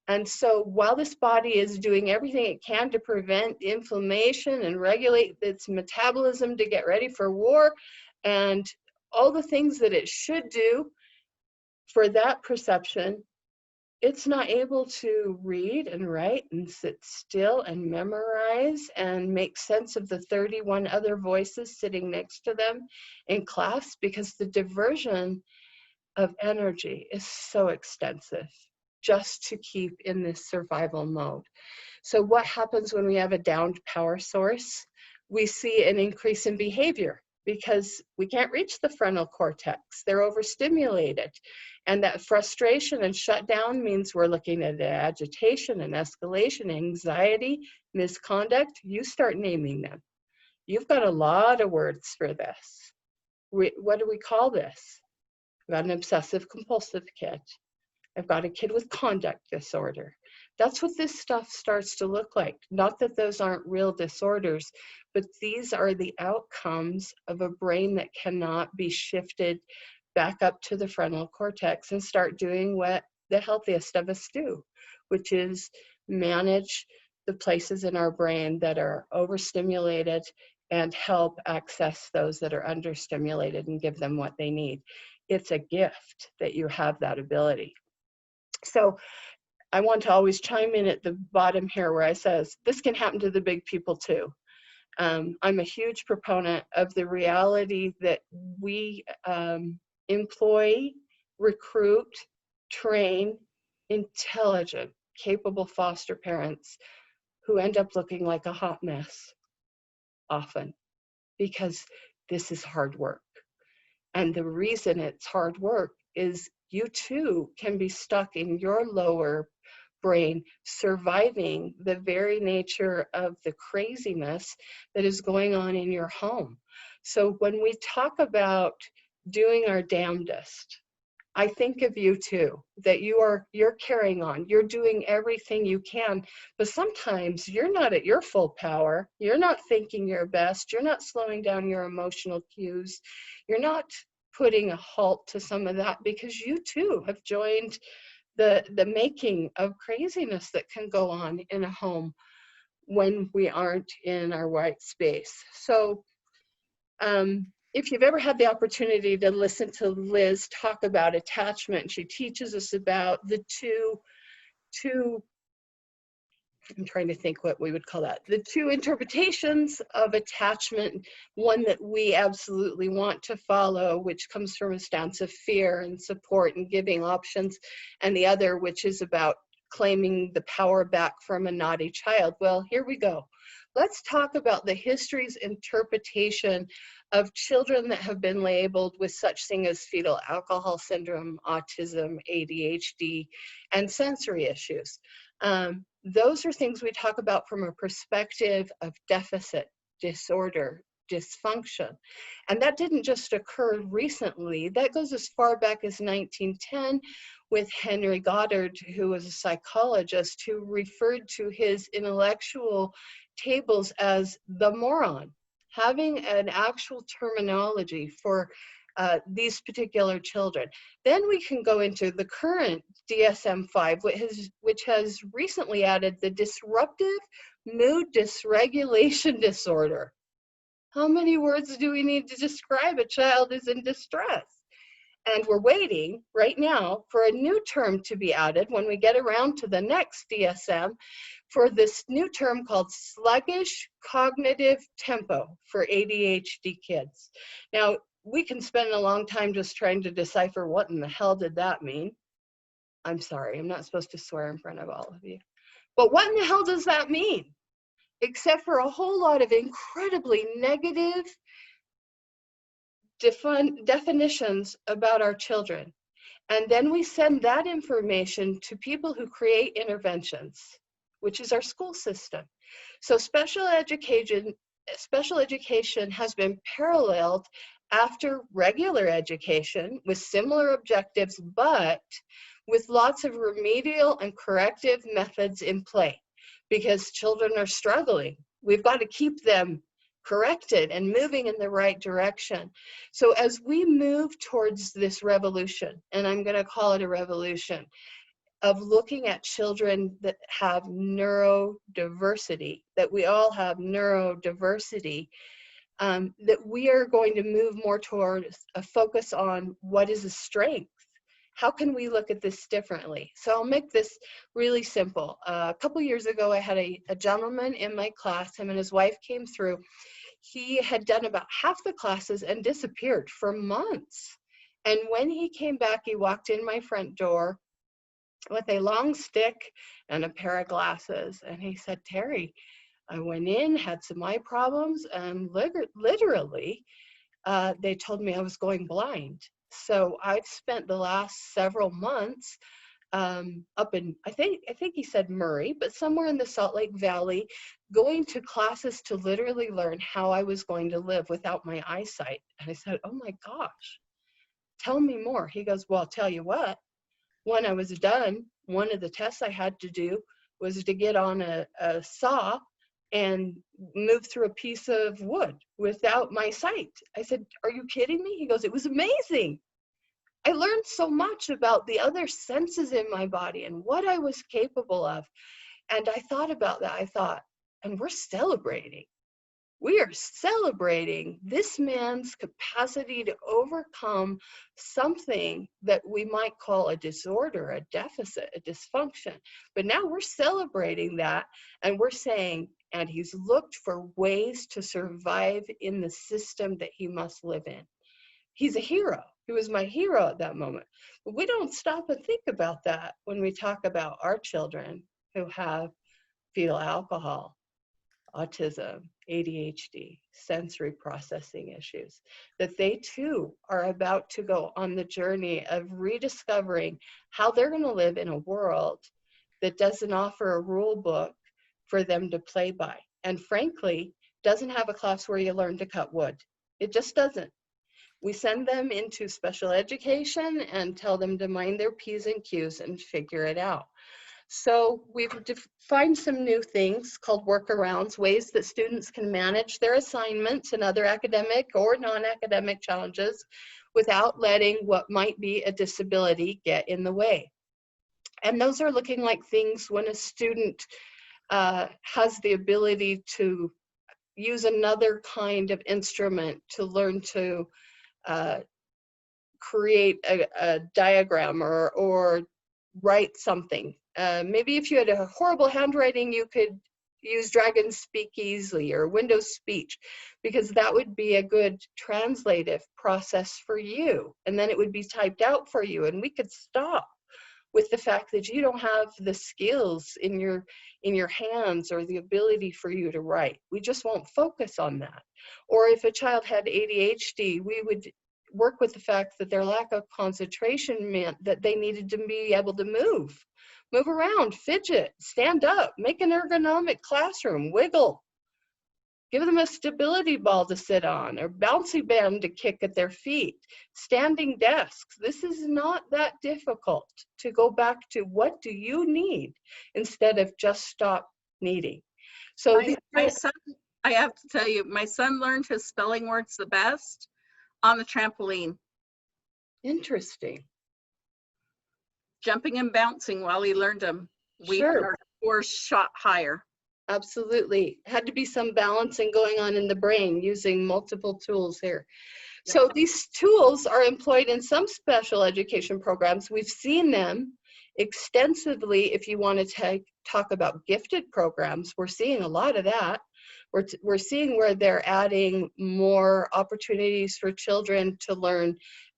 S3: And so while this body is doing everything it can to prevent inflammation and regulate its metabolism to get ready for war and all the things that it should do for that perception, it's not able to read and write and sit still and memorize and make sense of the 31 other voices sitting next to them in class because the diversion of energy is so extensive just to keep in this survival mode. So what happens when we have a downed power source? We see an increase in behavior because we can't reach the frontal cortex. They're overstimulated. And that frustration and shutdown means we're looking at agitation and escalation, anxiety, misconduct. You start naming them. You've got a lot of words for this. What do we call this? I've got an obsessive compulsive kid. I've got a kid with conduct disorder. That's what this stuff starts to look like. Not that those aren't real disorders, but these are the outcomes of a brain that cannot be shifted back up to the frontal cortex and start doing what the healthiest of us do, which is manage the places in our brain that are overstimulated and help access those that are understimulated and give them what they need. It's a gift that you have that ability. So I want to always chime in at the bottom here where I says, this can happen to the big people too. I'm a huge proponent of the reality that we employ, recruit, train intelligent, capable foster parents who end up looking like a hot mess often because this is hard work. And the reason it's hard work is you too can be stuck in your lower brain surviving the very nature of the craziness that is going on in your home. So when we talk about doing our damndest, I think of you too, that you're carrying on, you're doing everything you can, but sometimes you're not at your full power, you're not thinking your best, you're not slowing down your emotional cues, you're not putting a halt to some of that because you too have joined the making of craziness that can go on in a home when we aren't in our white space. So if you've ever had the opportunity to listen to Liz talk about attachment, she teaches us about the two I'm trying to think what we would call that. The two interpretations of attachment, one that we absolutely want to follow, which comes from a stance of fear and support and giving options, and the other, which is about claiming the power back from a naughty child. Well, here we go. Let's talk about the history's interpretation of children that have been labeled with such thing as fetal alcohol syndrome, autism, ADHD, and sensory issues. Those are things we talk about from a perspective of deficit, disorder, dysfunction. And that didn't just occur recently. That goes as far back as 1910 with Henry Goddard, who was a psychologist, who referred to his intellectual tables as the moron, having an actual terminology for these particular children. Then we can go into the current DSM-5, which has recently added the disruptive mood dysregulation disorder. How many words do we need to describe a child is in distress? And we're waiting right now for a new term to be added when we get around to the next DSM for this new term called sluggish cognitive tempo for ADHD kids. Now, we can spend a long time just trying to decipher what in the hell did that mean. I'm sorry, I'm not supposed to swear in front of all of you. But what in the hell does that mean? Except for a whole lot of incredibly negative definitions about our children. And then we send that information to people who create interventions, which is our school system. So special education has been paralleled after regular education with similar objectives, but with lots of remedial and corrective methods in play, because children are struggling. We've got to keep them corrected and moving in the right direction. So as we move towards this revolution, and I'm going to call it a revolution, of looking at children that have neurodiversity, that we all have neurodiversity, that we are going to move more towards a focus on what is a strength. How can we look at this differently? So I'll make this really simple. A couple years ago, I had a gentleman in my class, him and his wife came through. He had done about half the classes and disappeared for months. And when he came back, he walked in my front door with a long stick and a pair of glasses. And he said, Terri, I went in, had some eye problems, and literally, they told me I was going blind. So I've spent the last several months up in, I think he said Murray, but somewhere in the Salt Lake Valley, going to classes to literally learn how I was going to live without my eyesight. And I said, oh my gosh, tell me more. He goes, well, I'll tell you what, when I was done, one of the tests I had to do was to get on a saw and move through a piece of wood without my sight. I said, are you kidding me? He goes, it was amazing. I learned so much about the other senses in my body and what I was capable of. And I thought about that. I thought, and we're celebrating. We are celebrating this man's capacity to overcome something that we might call a disorder, a deficit, a dysfunction. But now we're celebrating that, and we're saying, and he's looked for ways to survive in the system that he must live in. He's a hero. He was my hero at that moment. But we don't stop and think about that when we talk about our children who have fetal alcohol, autism, ADHD, sensory processing issues, that they too are about to go on the journey of rediscovering how they're going to live in a world that doesn't offer a rule book for them to play by. And frankly, doesn't have a class where you learn to cut wood. It just doesn't. We send them into special education and tell them to mind their P's and Q's and figure it out. So we've defined some new things called workarounds, ways that students can manage their assignments and other academic or non-academic challenges without letting what might be a disability get in the way. And those are looking like things when a student has the ability to use another kind of instrument to learn to create a diagram or write something. Maybe if you had a horrible handwriting, you could use Dragon Speak Easily or Windows Speech, because that would be a good translative process for you. And then it would be typed out for you, and we could stop with the fact that you don't have the skills in your hands or the ability for you to write. We just won't focus on that. Or if a child had ADHD, we would work with the fact that their lack of concentration meant that they needed to be able to move around, fidget, stand up, make an ergonomic classroom, wiggle, give them a stability ball to sit on or bouncy band to kick at their feet, standing desks. This is not that difficult to go back to what do you need instead of just stop needing. So
S2: my son, I have to tell you, my son learned his spelling words the best on the trampoline.
S3: Interesting.
S2: Jumping and bouncing while he learned them.
S3: Sure.
S2: Or shot higher.
S3: Absolutely. Had to be some balancing going on in the brain using multiple tools here. So these tools are employed in some special education programs. We've seen them extensively. If you want to talk about gifted programs, we're seeing a lot of that. We're seeing where they're adding more opportunities for children to learn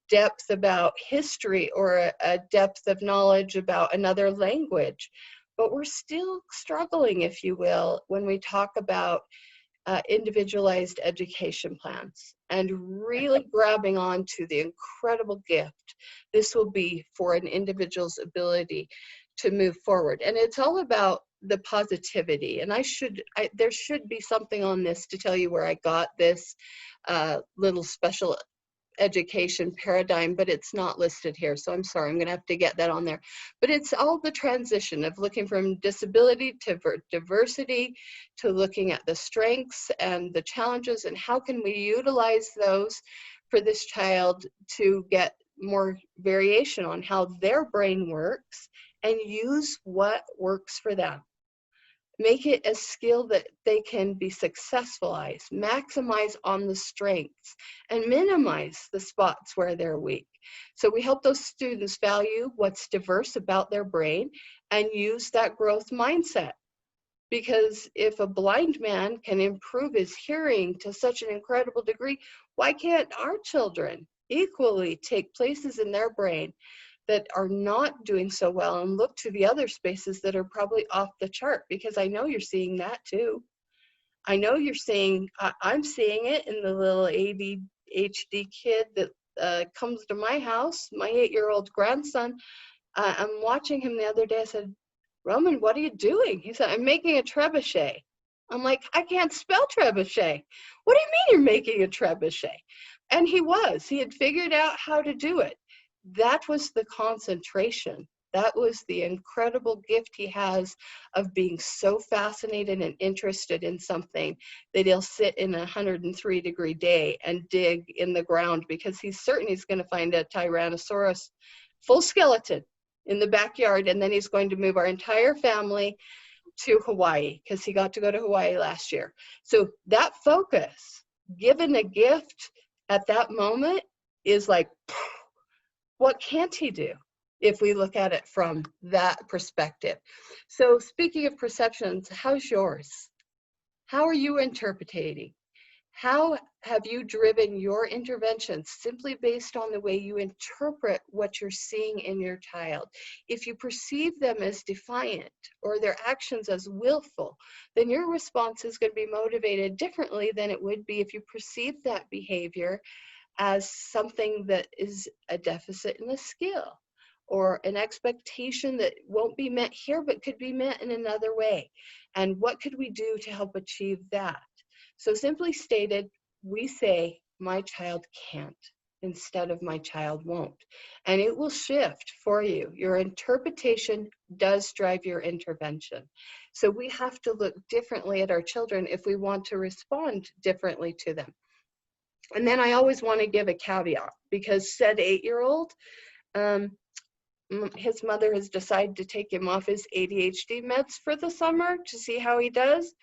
S3: depth about history or a depth of knowledge about another language. But we're still struggling, if you will, when we talk about individualized education plans and really grabbing on to the incredible gift this will be for an individual's ability to move forward. And it's all about the positivity. And there should be something on this to tell you where I got this little special education paradigm, but it's not listed here. So I'm sorry, I'm going to have to get that on there. But it's all the transition of looking from disability to diversity, to looking at the strengths and the challenges and how can we utilize those for this child to get more variation on how their brain works and use what works for them. Make it a skill that they can be successfulized, maximize on the strengths, and minimize the spots where they're weak. So we help those students value what's diverse about their brain and use that growth mindset. Because if a blind man can improve his hearing to such an incredible degree, why can't our children equally take places in their brain that are not doing so well and look to the other spaces that are probably off the chart? Because I know you're seeing that too. I know you're seeing, I'm seeing it in the little ADHD kid that comes to my house, my 8-year-old grandson. I'm watching him the other day. I said, Roman, what are you doing? He said, I'm making a trebuchet. I'm like, I can't spell trebuchet. What do you mean you're making a trebuchet? And he had figured out how to do it. That was the concentration. That was the incredible gift he has of being so fascinated and interested in something that he'll sit in a 103-degree day and dig in the ground because he's certain he's going to find a Tyrannosaurus full skeleton in the backyard, and then he's going to move our entire family to Hawaii because he got to go to Hawaii last year. So that focus, given a gift at that moment, is like, what can't he do if we look at it from that perspective? So speaking of perceptions, how's yours? How are you interpreting? How have you driven your interventions simply based on the way you interpret what you're seeing in your child? If you perceive them as defiant or their actions as willful, then your response is going to be motivated differently than it would be if you perceive that behavior as something that is a deficit in a skill or an expectation that won't be met here but could be met in another way. And what could we do to help achieve that? So simply stated, we say, my child can't instead of my child won't. And it will shift for you. Your interpretation does drive your intervention. So we have to look differently at our children if we want to respond differently to them. And then I always want to give a caveat because said 8-year-old, his mother has decided to take him off his ADHD meds for the summer to see how he does.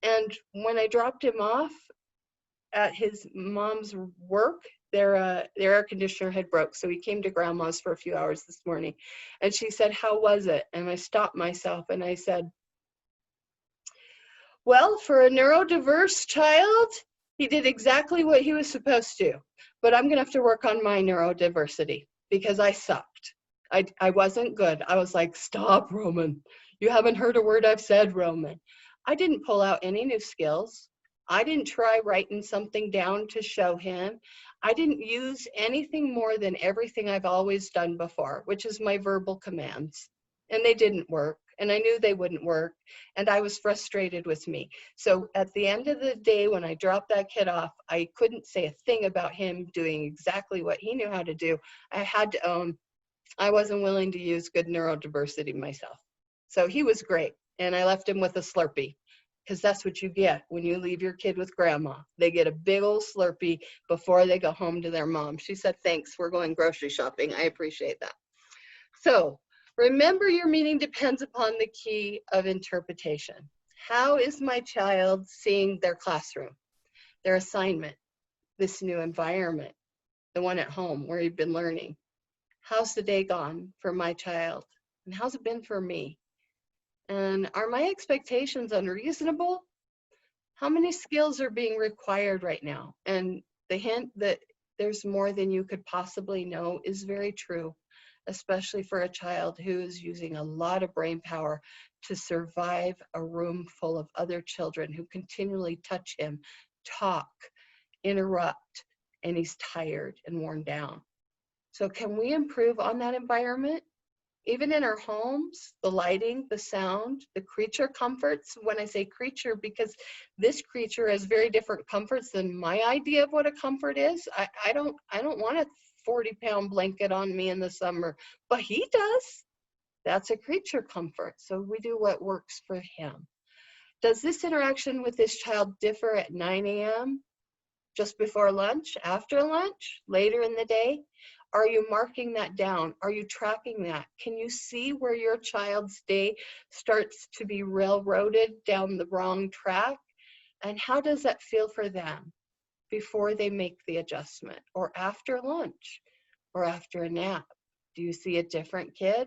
S3: And when I dropped him off at his mom's work, their air conditioner had broke. So he came to grandma's for a few hours this morning. And she said, how was it? And I stopped myself and I said, well, for a neurodiverse child, he did exactly what he was supposed to. But I'm going to have to work on my neurodiversity because I sucked. I wasn't good. I was like, stop, Roman. You haven't heard a word I've said, Roman. I didn't pull out any new skills. I didn't try writing something down to show him. I didn't use anything more than everything I've always done before, which is my verbal commands. And they didn't work. And I knew they wouldn't work. And I was frustrated with me. So at the end of the day, when I dropped that kid off, I couldn't say a thing about him doing exactly what he knew how to do. I had to own I wasn't willing to use good neurodiversity myself. So he was great. And I left him with a Slurpee because that's what you get when you leave your kid with grandma. They get a big old Slurpee before they go home to their mom. She said, thanks, we're going grocery shopping. I appreciate that. So remember, your meaning depends upon the key of interpretation. How is my child seeing their classroom, their assignment, this new environment, the one at home where you've been learning. How's the day gone for my child? And how's it been for me? And are my expectations unreasonable? How many skills are being required right now? And the hint that there's more than you could possibly know is very true, especially for a child who is using a lot of brain power to survive a room full of other children who continually touch him, talk, interrupt, and he's tired and worn down. So can we improve on that environment? Even in our homes, the lighting, the sound, the creature comforts. When I say creature, because this creature has very different comforts than my idea of what a comfort is. I don't want a 40-pound blanket on me in the summer, but he does. That's a creature comfort. So we do what works for him. Does this interaction with this child differ at 9 a.m., just before lunch, after lunch, later in the day? Are you marking that down? Are you tracking that? Can you see where your child's day starts to be railroaded down the wrong track? And how does that feel for them before they make the adjustment, or after lunch, or after a nap? Do you see a different kid?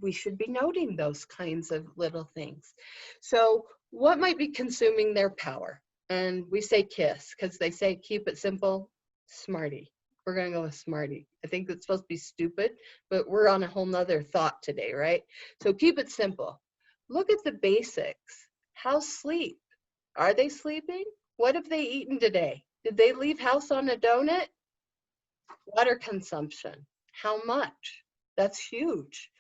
S3: We should be noting those kinds of little things. So what might be consuming their power? And we say KISS because they say keep it simple, smarty. We're going to go with smarty. I think it's supposed to be stupid, but we're on a whole nother thought today, right? So keep it simple. Look at the basics. How's sleep? Are they sleeping? What have they eaten today? Did they leave house on a donut? Water consumption. How much? That's huge.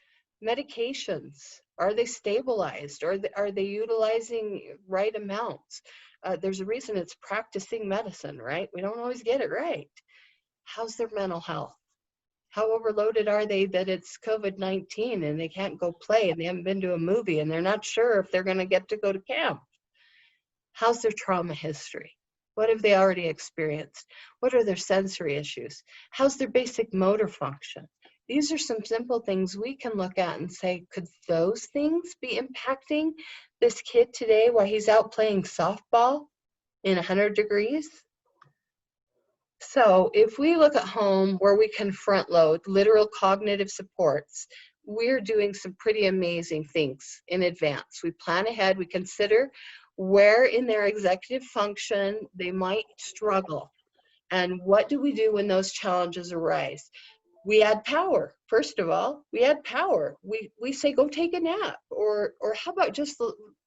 S3: Medications. Are they stabilized? Are they utilizing right amounts? There's a reason it's practicing medicine, right? We don't always get it right. How's their mental health? How overloaded are they that it's COVID-19 and they can't go play and they haven't been to a movie and they're not sure if they're going to get to go to camp? How's their trauma history? What have they already experienced? What are their sensory issues? How's their basic motor function? These are some simple things we can look at and say, could those things be impacting this kid today while he's out playing softball in 100 degrees? So if we look at home where we can front load literal cognitive supports, we're doing some pretty amazing things in advance. We plan ahead, we consider where in their executive function they might struggle, and what do we do when those challenges arise. We add power. First of all, we add power. We say, go take a nap, or how about just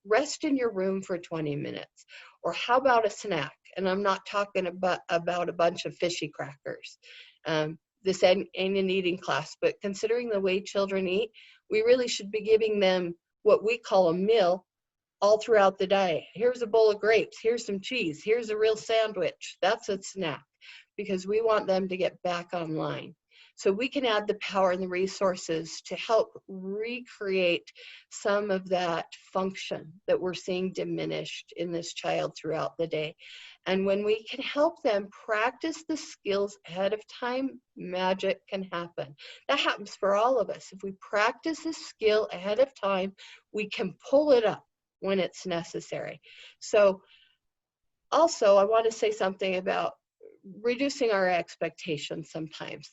S3: rest in your room for 20 minutes, or how about a snack? And I'm not talking about a bunch of fishy crackers. This ain't an eating class, but considering the way children eat, we really should be giving them what we call a meal all throughout the day. Here's a bowl of grapes, here's some cheese, here's a real sandwich. That's a snack, because we want them to get back online. So we can add the power and the resources to help recreate some of that function that we're seeing diminished in this child throughout the day. And when we can help them practice the skills ahead of time, magic can happen. That happens for all of us. If we practice a skill ahead of time, we can pull it up when it's necessary. So also, I want to say something about reducing our expectations sometimes.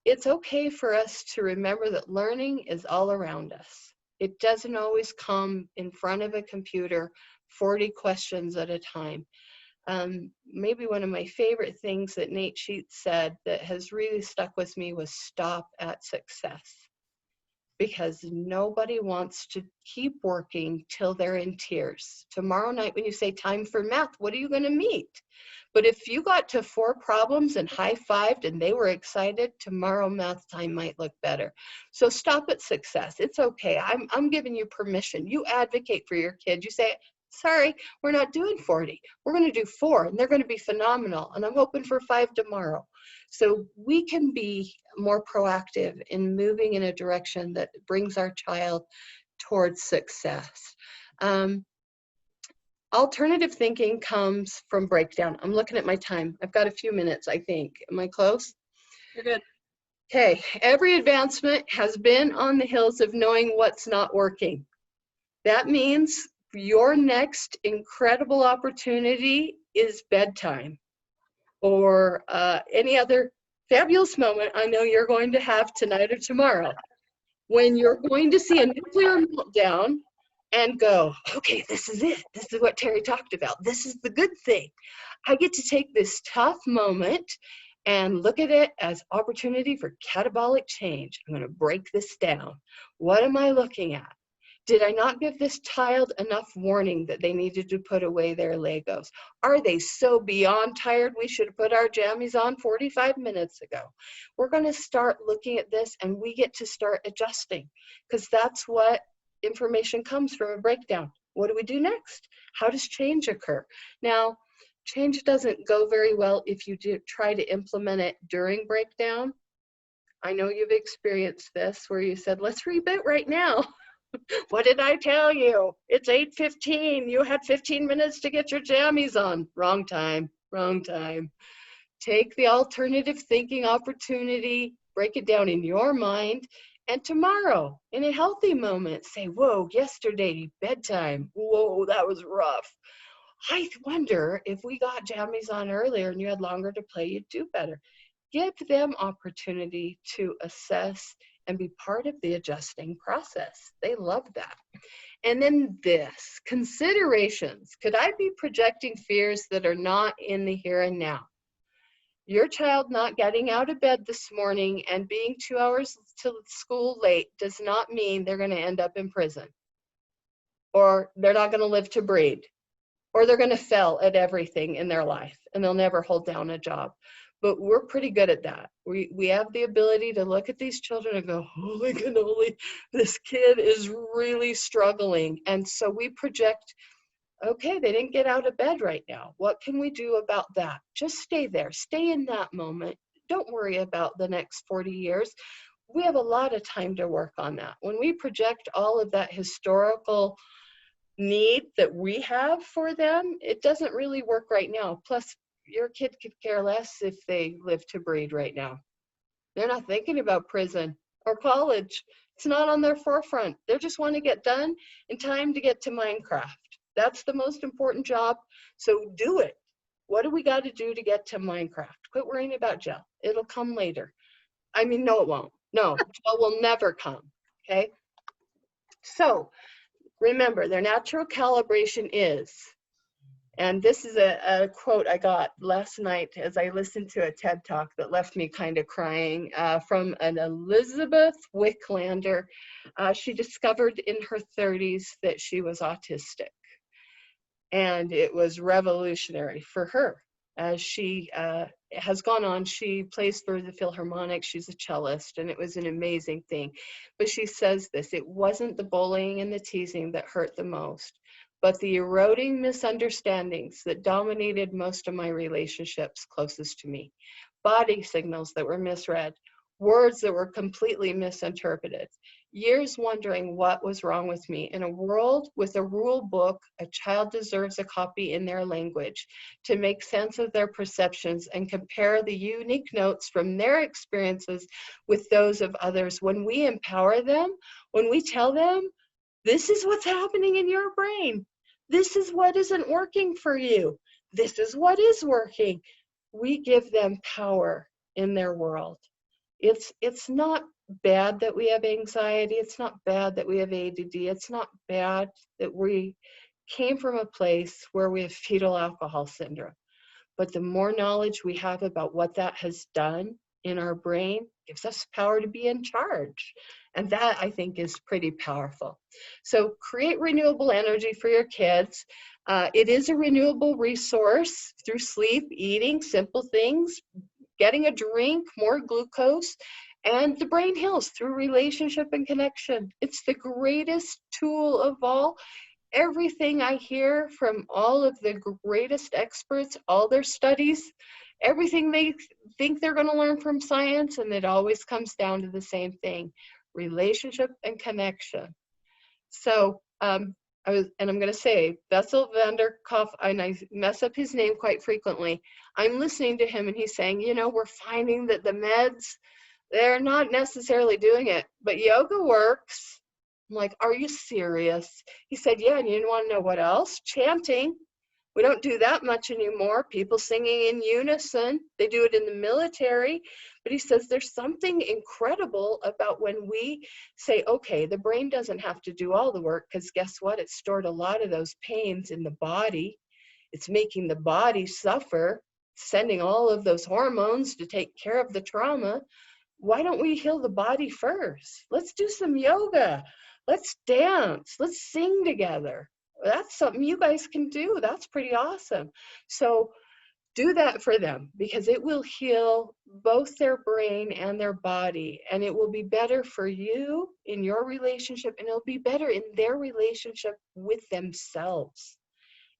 S3: It's okay for us to remember that learning is all around us. It doesn't always come in front of a computer, 40 questions at a time. Maybe one of my favorite things that Nate Sheets said that has really stuck with me was stop at success. Because nobody wants to keep working till they're in tears. Tomorrow night when you say time for math, what are you going to meet? But if you got to 4 problems and high-fived and they were excited, tomorrow math time might look better. So stop at success. It's okay. I'm giving you permission. You advocate for your kid. You say, sorry, we're not doing 40. We're going to do 4, and they're going to be phenomenal. And I'm hoping for 5 tomorrow. So we can be more proactive in moving in a direction that brings our child towards success. Alternative thinking comes from breakdown. I'm looking at my time. I've got a few minutes, I think. Am I close?
S2: You're good.
S3: Okay. Every advancement has been on the heels of knowing what's not working. That means your next incredible opportunity is bedtime. or any other fabulous moment I know you're going to have tonight or tomorrow, when you're going to see a nuclear meltdown and go, okay, this is it. This is what Terri talked about. This is the good thing. I get to take this tough moment and look at it as opportunity for catabolic change. I'm going to break this down. What am I looking at? Did I not give this child enough warning that they needed to put away their Legos? Are they so beyond tired we should have put our jammies on 45 minutes ago? We're going to start looking at this, and we get to start adjusting, because that's what information comes from a breakdown. What do we do next? How does change occur? Now, change doesn't go very well if you do try to implement it during breakdown. I know you've experienced this where you said, let's reboot right now. What did I tell you? It's 8:15. You had 15 minutes to get your jammies on. Wrong time, wrong time. Take the alternative thinking opportunity, break it down in your mind, and tomorrow, in a healthy moment, say, whoa, yesterday, bedtime. Whoa, that was rough. I wonder if we got jammies on earlier and you had longer to play, you'd do better. Give them opportunity to assess and be part of the adjusting process. They love that. And then this, considerations. Could I be projecting fears that are not in the here and now? Your child not getting out of bed this morning and being 2 hours to school late does not mean they're going to end up in prison, or they're not going to live to breed, or they're going to fail at everything in their life and they'll never hold down a job. But we're pretty good at that. We have the ability to look at these children and go, holy cannoli, this kid is really struggling. And so we project, okay, they didn't get out of bed right now. What can we do about that? Just stay there. Stay in that moment. Don't worry about the next 40 years. We have a lot of time to work on that. When we project all of that historical need that we have for them, it doesn't really work right now. Plus, your kid could care less if they live to breed right now. They're not thinking about prison or college. It's not on their forefront. They just want to get done in time to get to Minecraft. That's the most important job. So do it. What do we got to do to get to Minecraft? Quit worrying about gel. It'll come later. I mean, no, it won't. No, gel will never come. Okay. So remember, their natural calibration is, and this is a quote I got last night as I listened to a TED Talk that left me kind of crying, from an Elizabeth Wicklander. She discovered in her 30s that she was autistic. And it was revolutionary for her. As she has gone on, she plays for the Philharmonic, she's a cellist, and it was an amazing thing. But she says this, it wasn't the bullying and the teasing that hurt the most, but the eroding misunderstandings that dominated most of my relationships closest to me. Body signals that were misread, words that were completely misinterpreted. Years wondering what was wrong with me. In a world with a rule book, a child deserves a copy in their language to make sense of their perceptions and compare the unique notes from their experiences with those of others. When we empower them, when we tell them, this is what's happening in your brain, this is what isn't working for you, this is what is working, we give them power in their world. It's not bad that we have anxiety. It's not bad that we have ADD. It's not bad that we came from a place where we have fetal alcohol syndrome. But the more knowledge we have about what that has done in our brain gives us power to be in charge. And that, I think, is pretty powerful. So create renewable energy for your kids. It is a renewable resource through sleep, eating, simple things, getting a drink, more glucose, and the brain heals through relationship and connection. It's the greatest tool of all. Everything I hear from all of the greatest experts, all their studies, everything they think they're going to learn from science, and it always comes down to the same thing, relationship and connection. So, I'm going to say, Bessel van der Kolk, and I mess up his name quite frequently. I'm listening to him and he's saying, you know, we're finding that the meds, they're not necessarily doing it, but yoga works. I'm like, are you serious? He said, yeah, and you want to know what else? Chanting. We don't do that much anymore. People singing in unison. They do it in the military. But he says there's something incredible about when we say, okay, the brain doesn't have to do all the work, because guess what? It's stored a lot of those pains in the body. It's making the body suffer, sending all of those hormones to take care of the trauma. Why don't we heal the body first? Let's do some yoga. Let's dance. Let's sing together. That's something you guys can do. That's pretty awesome. So do that for them, because it will heal both their brain and their body, and it will be better for you in your relationship, and it'll be better in their relationship with themselves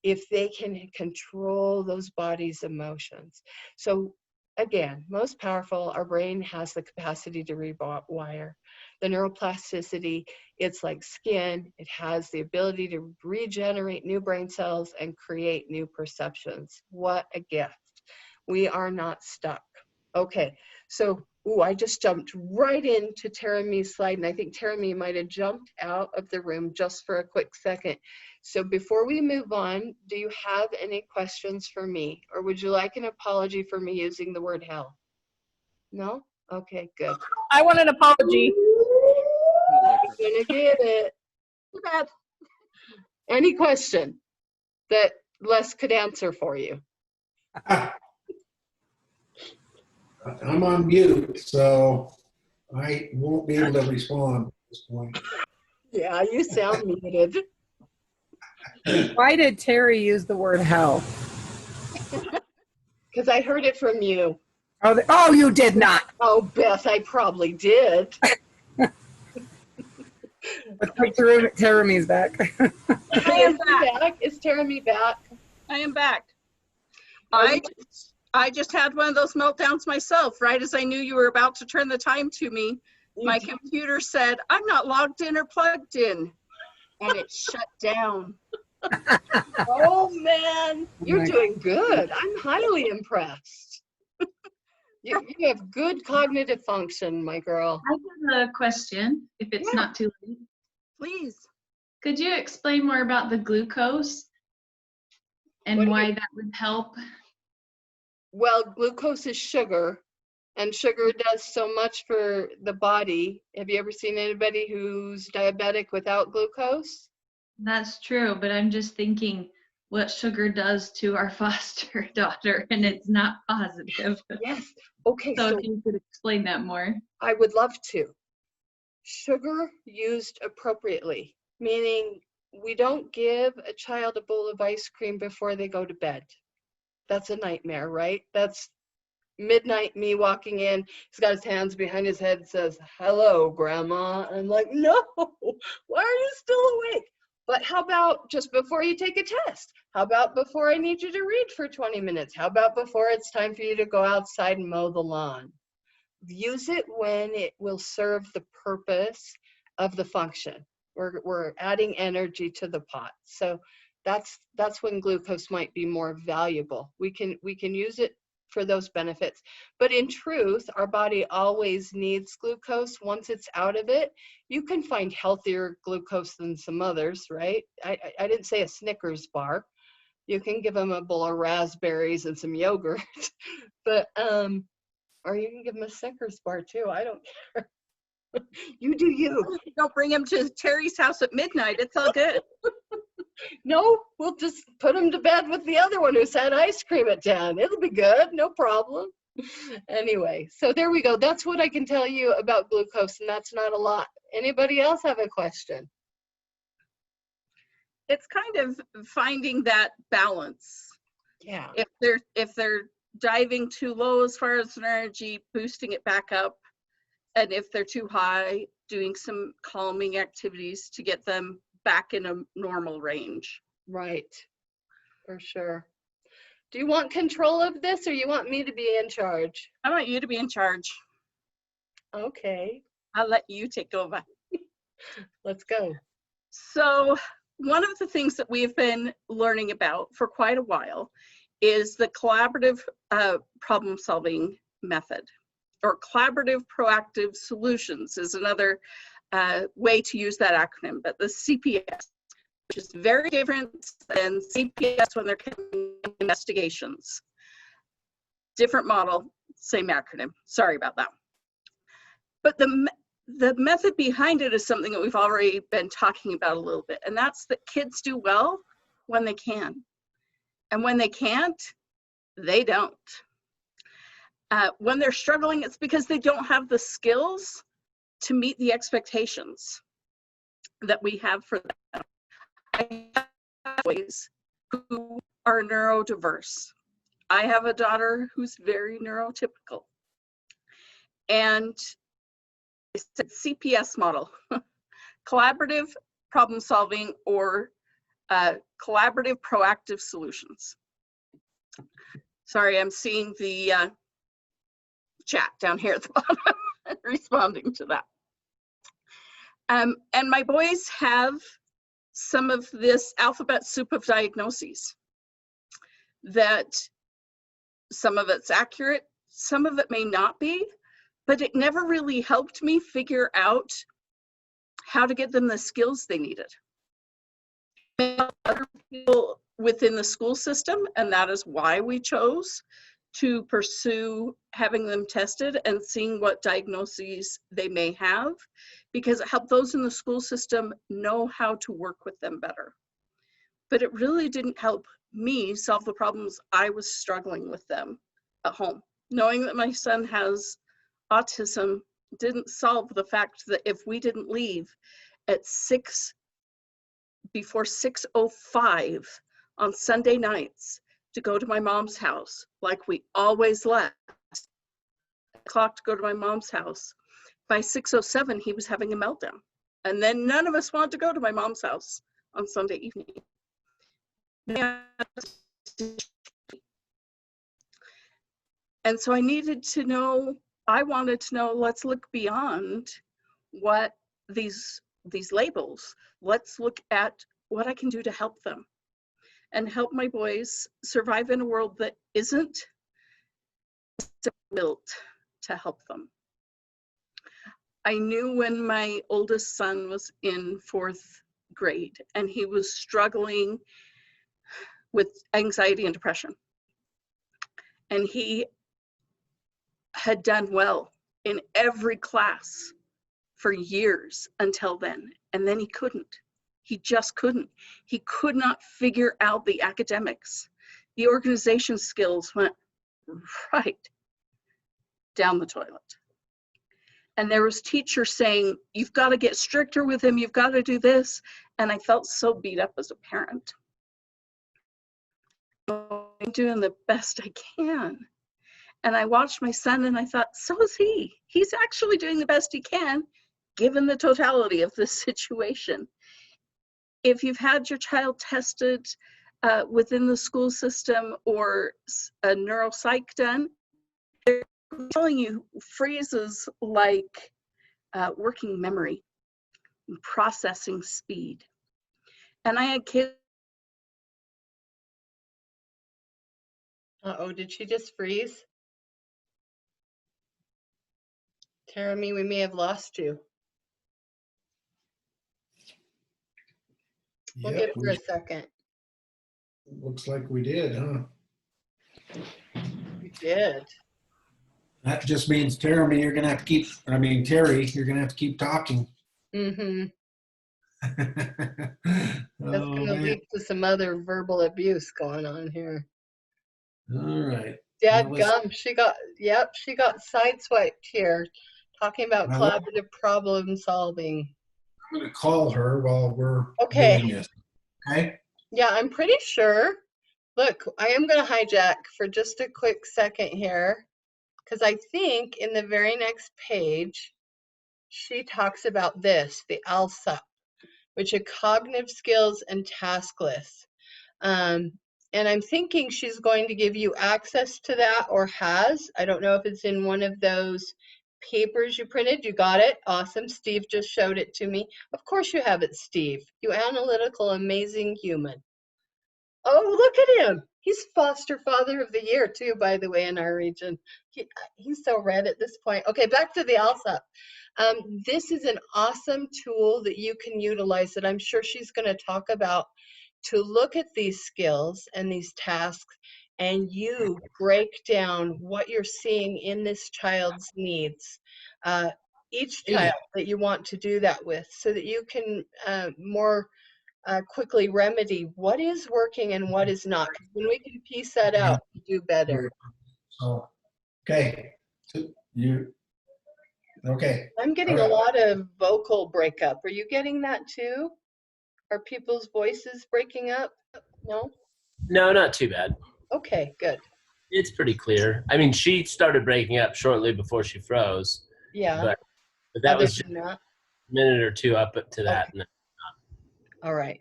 S3: if they can control those body's emotions. So again, most powerful, our brain has the capacity to rewire. The neuroplasticity, it's like skin. It has the ability to regenerate new brain cells and create new perceptions. What a gift. We are not stuck. Okay, so I just jumped right into Terumi's slide, and I think Terumi might have jumped out of the room just for a quick second. So before we move on, do you have any questions for me? Or would you like an apology for me using the word hell? No? Okay, good.
S4: I want an apology.
S3: You're gonna get it.
S2: Too bad.
S3: Any question that Les could answer for you?
S1: I'm on mute, so I won't be able to respond at this point.
S3: Yeah, you sound muted.
S4: Why did Terry use the word hell?
S3: Because I heard it from you.
S4: Oh, you did not.
S3: Oh, Beth, I probably did.
S4: Terumi's back.
S2: I am back.
S3: Is Terumi back?
S2: I am back. I just had one of those meltdowns myself. Right as I knew you were about to turn the time to me, my computer said, I'm not logged in or plugged in. And it shut down.
S3: Oh, man. You're doing good. I'm highly impressed. You have good cognitive function, my girl.
S5: I have a question, if it's not too late.
S2: Please.
S5: Could you explain more about the glucose and why that would help?
S3: Well, glucose is sugar, and sugar does so much for the body. Have you ever seen anybody who's diabetic without glucose?
S5: That's true, but I'm just thinking what sugar does to our foster daughter, and it's not positive.
S3: Yes. Okay,
S5: So if you could explain that more.
S3: I would love to. Sugar used appropriately, meaning we don't give a child a bowl of ice cream before they go to bed. That's a nightmare, right? That's midnight me walking in. He's got his hands behind his head, says, hello, Grandma. I'm like, no, why are you still awake? But how about just before you take a test? How about before I need you to read for 20 minutes? How about before it's time for you to go outside and mow the lawn? Use it when it will serve the purpose of the function. We're adding energy to the pot. So that's when glucose might be more valuable. We can use it for those benefits. But in truth, our body always needs glucose. Once it's out of it, you can find healthier glucose than some others, right? I didn't say a Snickers bar. You can give them a bowl of raspberries and some yogurt, but or you can give them a Snickers bar too. I don't care. You do you.
S2: Don't bring him to Terry's house at midnight. It's all good.
S3: No, we'll just put him to bed with the other one who's had ice cream at 10. It'll be good, no problem. Anyway, so there we go. That's what I can tell you about glucose, and that's not a lot. Anybody else have a question?
S2: It's kind of finding that balance.
S3: Yeah.
S2: If they're diving too low as far as energy, boosting it back up, and if they're too high, doing some calming activities to get them back in a normal range.
S3: Right, for sure. Do you want control of this, or you want me to be in charge?
S2: I want you to be in charge.
S3: Okay.
S2: I'll let you take over.
S3: Let's go.
S2: So one of the things that we've been learning about for quite a while is the collaborative problem-solving method, or collaborative proactive solutions is another way to use that acronym, but the CPS. which is very different than CPS when they're conducting investigations. Different model, same acronym. Sorry about that. But the method behind it is something that we've already been talking about a little bit, and that's that kids do well when they can. And when they can't, they don't. When they're struggling, it's because they don't have the skills to meet the expectations that we have for them. I have boys who are neurodiverse. I have a daughter who's very neurotypical. And it's a CPS model, collaborative problem solving, or collaborative proactive solutions. Sorry, I'm seeing the chat down here at the bottom, responding to that. And my boys have some of this alphabet soup of diagnoses that some of it's accurate, some of it may not be, but it never really helped me figure out how to get them the skills they needed. Other people within the school system, and that is why we chose to pursue having them tested and seeing what diagnoses they may have, because it helped those in the school system know how to work with them better. But it really didn't help me solve the problems I was struggling with them at home. Knowing that my son has autism didn't solve the fact that if we didn't leave at before 6:05 on Sunday nights to go to my mom's house, like we always left, clock to go to my mom's house, by 6:07 he was having a meltdown. And then none of us wanted to go to my mom's house on Sunday evening. And so I wanted to know, let's look beyond what these labels. Let's look at what I can do to help them and help my boys survive in a world that isn't built to help them. I knew when my oldest son was in 4th grade and he was struggling with anxiety and depression. And he had done well in every class for years until then. And then he couldn't. He just couldn't. He could not figure out the academics. The organization skills went right down the toilet. And there was teachers saying, you've got to get stricter with him, you've got to do this. And I felt so beat up as a parent. I'm doing the best I can. And I watched my son and I thought, so is he. He's actually doing the best he can, given the totality of this situation. If you've had your child tested within the school system or a neuropsych done, they're telling you phrases like working memory, processing speed. And I had kids.
S3: Uh-oh, did she just freeze? Terumi, we may have lost you. We'll give her a second.
S1: Looks like we did, huh?
S3: We did.
S1: That just means Terumi, you're gonna have to keep, Terri, you're gonna have to keep talking.
S3: Mm-hmm.
S1: Oh,
S3: That's gonna lead to some other verbal abuse going on here.
S1: all right.
S3: Dadgum, she got sideswiped here, talking about collaborative problem solving.
S1: I'm gonna call her while we're doing this. Okay.
S3: Yeah, I'm pretty sure. Look, I am gonna hijack for just a quick second here, because I think in the very next page, she talks about this, the ALSUP, which are cognitive skills and task lists. And I'm thinking she's going to give you access to that, or has. I don't know if it's in one of those papers you printed. You got it? Awesome. Steve just showed it to me. Of course you have it, Steve. You analytical, amazing human. Oh, look at him. He's foster father of the year too, by the way, in our region. He's so red at this point. Okay, back to the LSAP. This is an awesome tool that you can utilize that I'm sure she's going to talk about to look at these skills and these tasks, and you break down what you're seeing in this child's needs. Each child that you want to do that with, so that you can more quickly remedy what is working and what is not. When we can piece that out, we do better.
S1: So, okay. Okay.
S3: I'm getting a lot of vocal breakup. Are you getting that too? Are people's voices breaking up? No?
S6: No, not too bad.
S3: Okay, good.
S6: It's pretty clear. I mean, she started breaking up shortly before she froze.
S3: Yeah.
S6: But that was just
S3: that.
S6: a minute or two up to that.
S3: Okay. All right.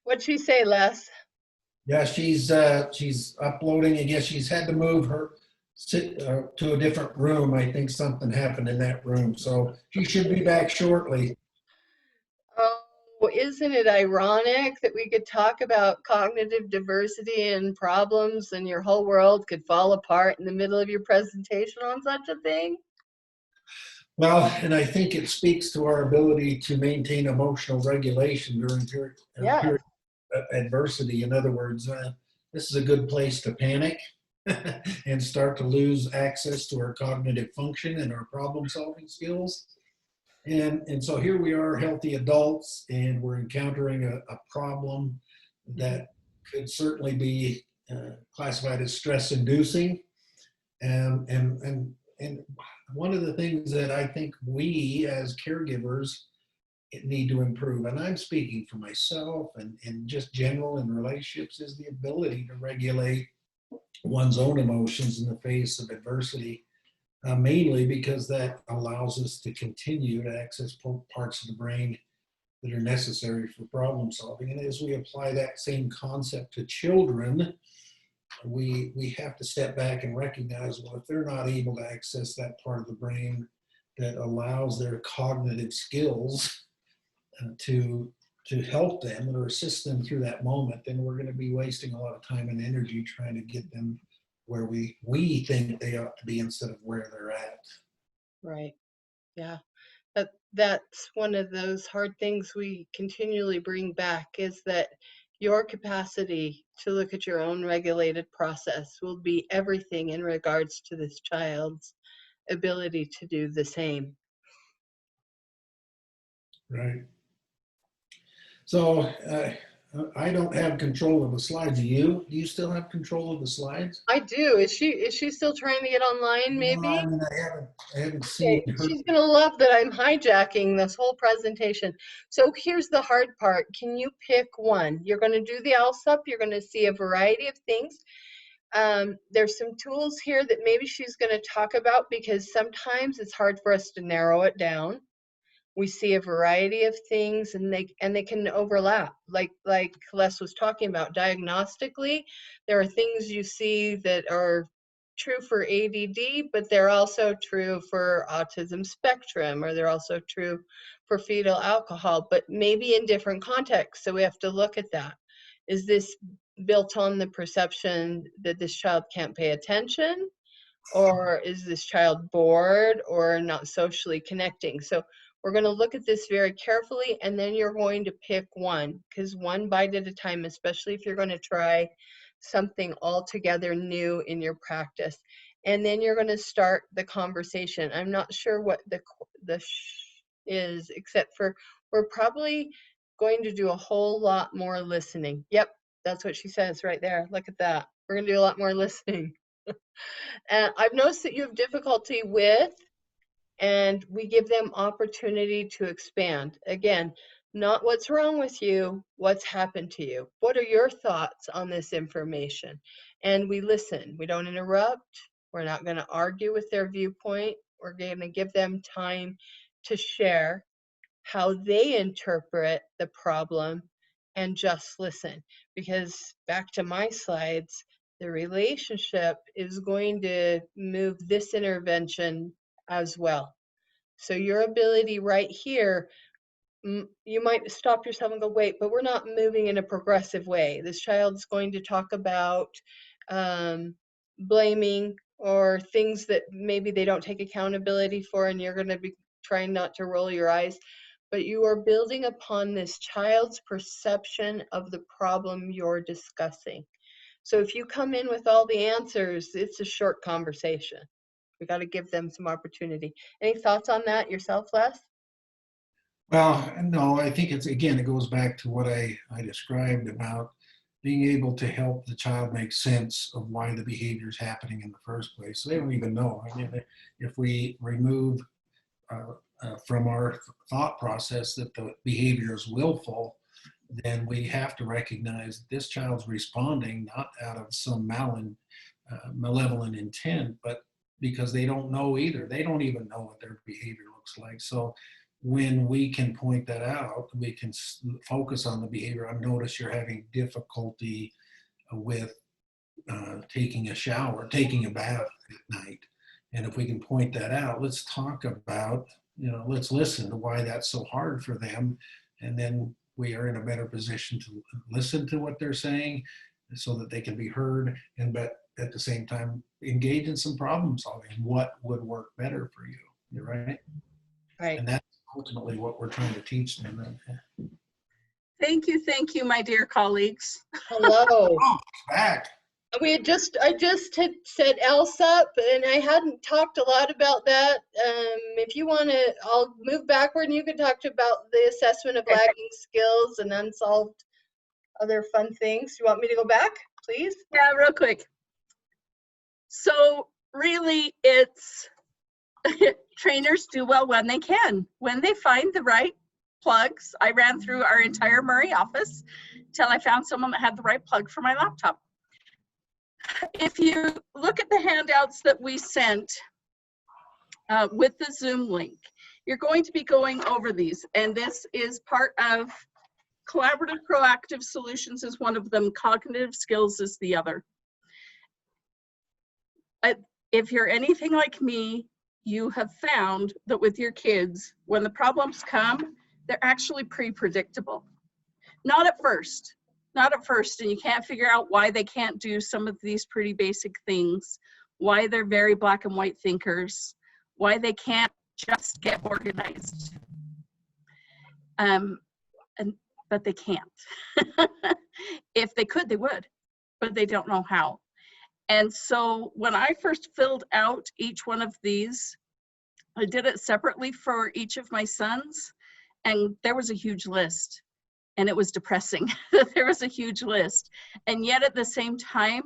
S3: What'd she say, Les?
S1: Yeah, she's uploading. I guess she's had to move her to a different room. I think something happened in that room, so she should be back shortly.
S3: Oh, isn't it ironic that we could talk about cognitive diversity and problems and your whole world could fall apart in the middle of your presentation on such a thing?
S1: Well, and I think it speaks to our ability to maintain emotional regulation during period adversity. In other words, this is a good place to panic and start to lose access to our cognitive function and our problem-solving skills. And so here we are, healthy adults, and we're encountering a problem that could certainly be classified as stress-inducing. And one of the things that I think we as caregivers need to improve, and I'm speaking for myself and just general in relationships, is the ability to regulate one's own emotions in the face of adversity, mainly because that allows us to continue to access parts of the brain that are necessary for problem solving. And as we apply that same concept to children, we have to step back and recognize, well, if they're not able to access that part of the brain that allows their cognitive skills to help them or assist them through that moment, then we're going to be wasting a lot of time and energy trying to get them where we think they ought to be instead of where they're at.
S3: Right. Yeah. That's one of those hard things we continually bring back, is that your capacity to look at your own regulated process will be everything in regards to this child's ability to do the same.
S1: Right. So I don't have control of the slides. Do you still have control of the slides?
S3: I do. Is she still trying to get online, maybe?
S1: No, I mean, I haven't seen her.
S3: She's gonna love that I'm hijacking this whole presentation. So here's the hard part. Can you pick one? You're gonna do the LSUP. You're gonna see a variety of things. There's some tools here that maybe she's gonna talk about, because sometimes it's hard for us to narrow it down. We see a variety of things, and they can overlap. Like Les was talking about, diagnostically, there are things you see that are true for ADD, but they're also true for autism spectrum, or they're also true for fetal alcohol, but maybe in different contexts. So we have to look at that. Is this built on the perception that this child can't pay attention? Or is this child bored or not socially connecting? So we're going to look at this very carefully, and then you're going to pick one, because one bite at a time, especially if you're going to try something altogether new in your practice. And then you're going to start the conversation. I'm not sure what the is, except for we're probably going to do a whole lot more listening. Yep, that's what she says right there. Look at that. We're going to do a lot more listening. And I've noticed that you have difficulty with, and we give them opportunity to expand. Again, not what's wrong with you, what's happened to you. What are your thoughts on this information? And we listen. We don't interrupt. We're not going to argue with their viewpoint. We're going to give them time to share how they interpret the problem, and just listen. Because back to my slides, the relationship is going to move this intervention as well. So your ability right here, you might stop yourself and go, wait, but we're not moving in a progressive way. This child's going to talk about blaming or things that maybe they don't take accountability for, and you're going to be trying not to roll your eyes. But you are building upon this child's perception of the problem you're discussing. So if you come in with all the answers, it's a short conversation. We got to give them some opportunity. Any thoughts on that yourself, Les?
S1: Well, no, I think it's, again, it goes back to what I described about being able to help the child make sense of why the behavior is happening in the first place. So they don't even know. I mean, if we remove from our thought process that the behavior is willful, then we have to recognize that this child's responding not out of some malevolent intent, but because they don't know either. They don't even know what their behavior looks like. So when we can point that out, we can focus on the behavior. I've noticed you're having difficulty with taking a shower, taking a bath at night. And if we can point that out, let's talk about, let's listen to why that's so hard for them. And then we are in a better position to listen to what they're saying so that they can be heard, but at the same time, engage in some problem solving. What would work better for you? You're right.
S3: Right.
S1: And that's ultimately what we're trying to teach them.
S2: Thank you, my dear colleagues.
S3: Hello.
S1: Oh, back.
S3: I just had said LSUP, and I hadn't talked a lot about that. If you want to, I'll move backward, and you can talk about the assessment of lagging skills and unsolved other fun things. You want me to go back, please?
S2: Yeah, real quick. So really, it's trainers do well when they can. When they find the right plugs, I ran through our entire Murray office till I found someone that had the right plug for my laptop. If you look at the handouts that we sent with the Zoom link, you're going to be going over these, and this is part of collaborative proactive solutions is one of them, cognitive skills is the other. If you're anything like me, you have found that with your kids, when the problems come, they're actually pretty predictable. Not at first, and you can't figure out why they can't do some of these pretty basic things, why they're very black and white thinkers, why they can't just get organized. But they can't. If they could, they would, but they don't know how. And so when I first filled out each one of these, I did it separately for each of my sons, and there was a huge list. And it was depressing that there was a huge list. And yet at the same time,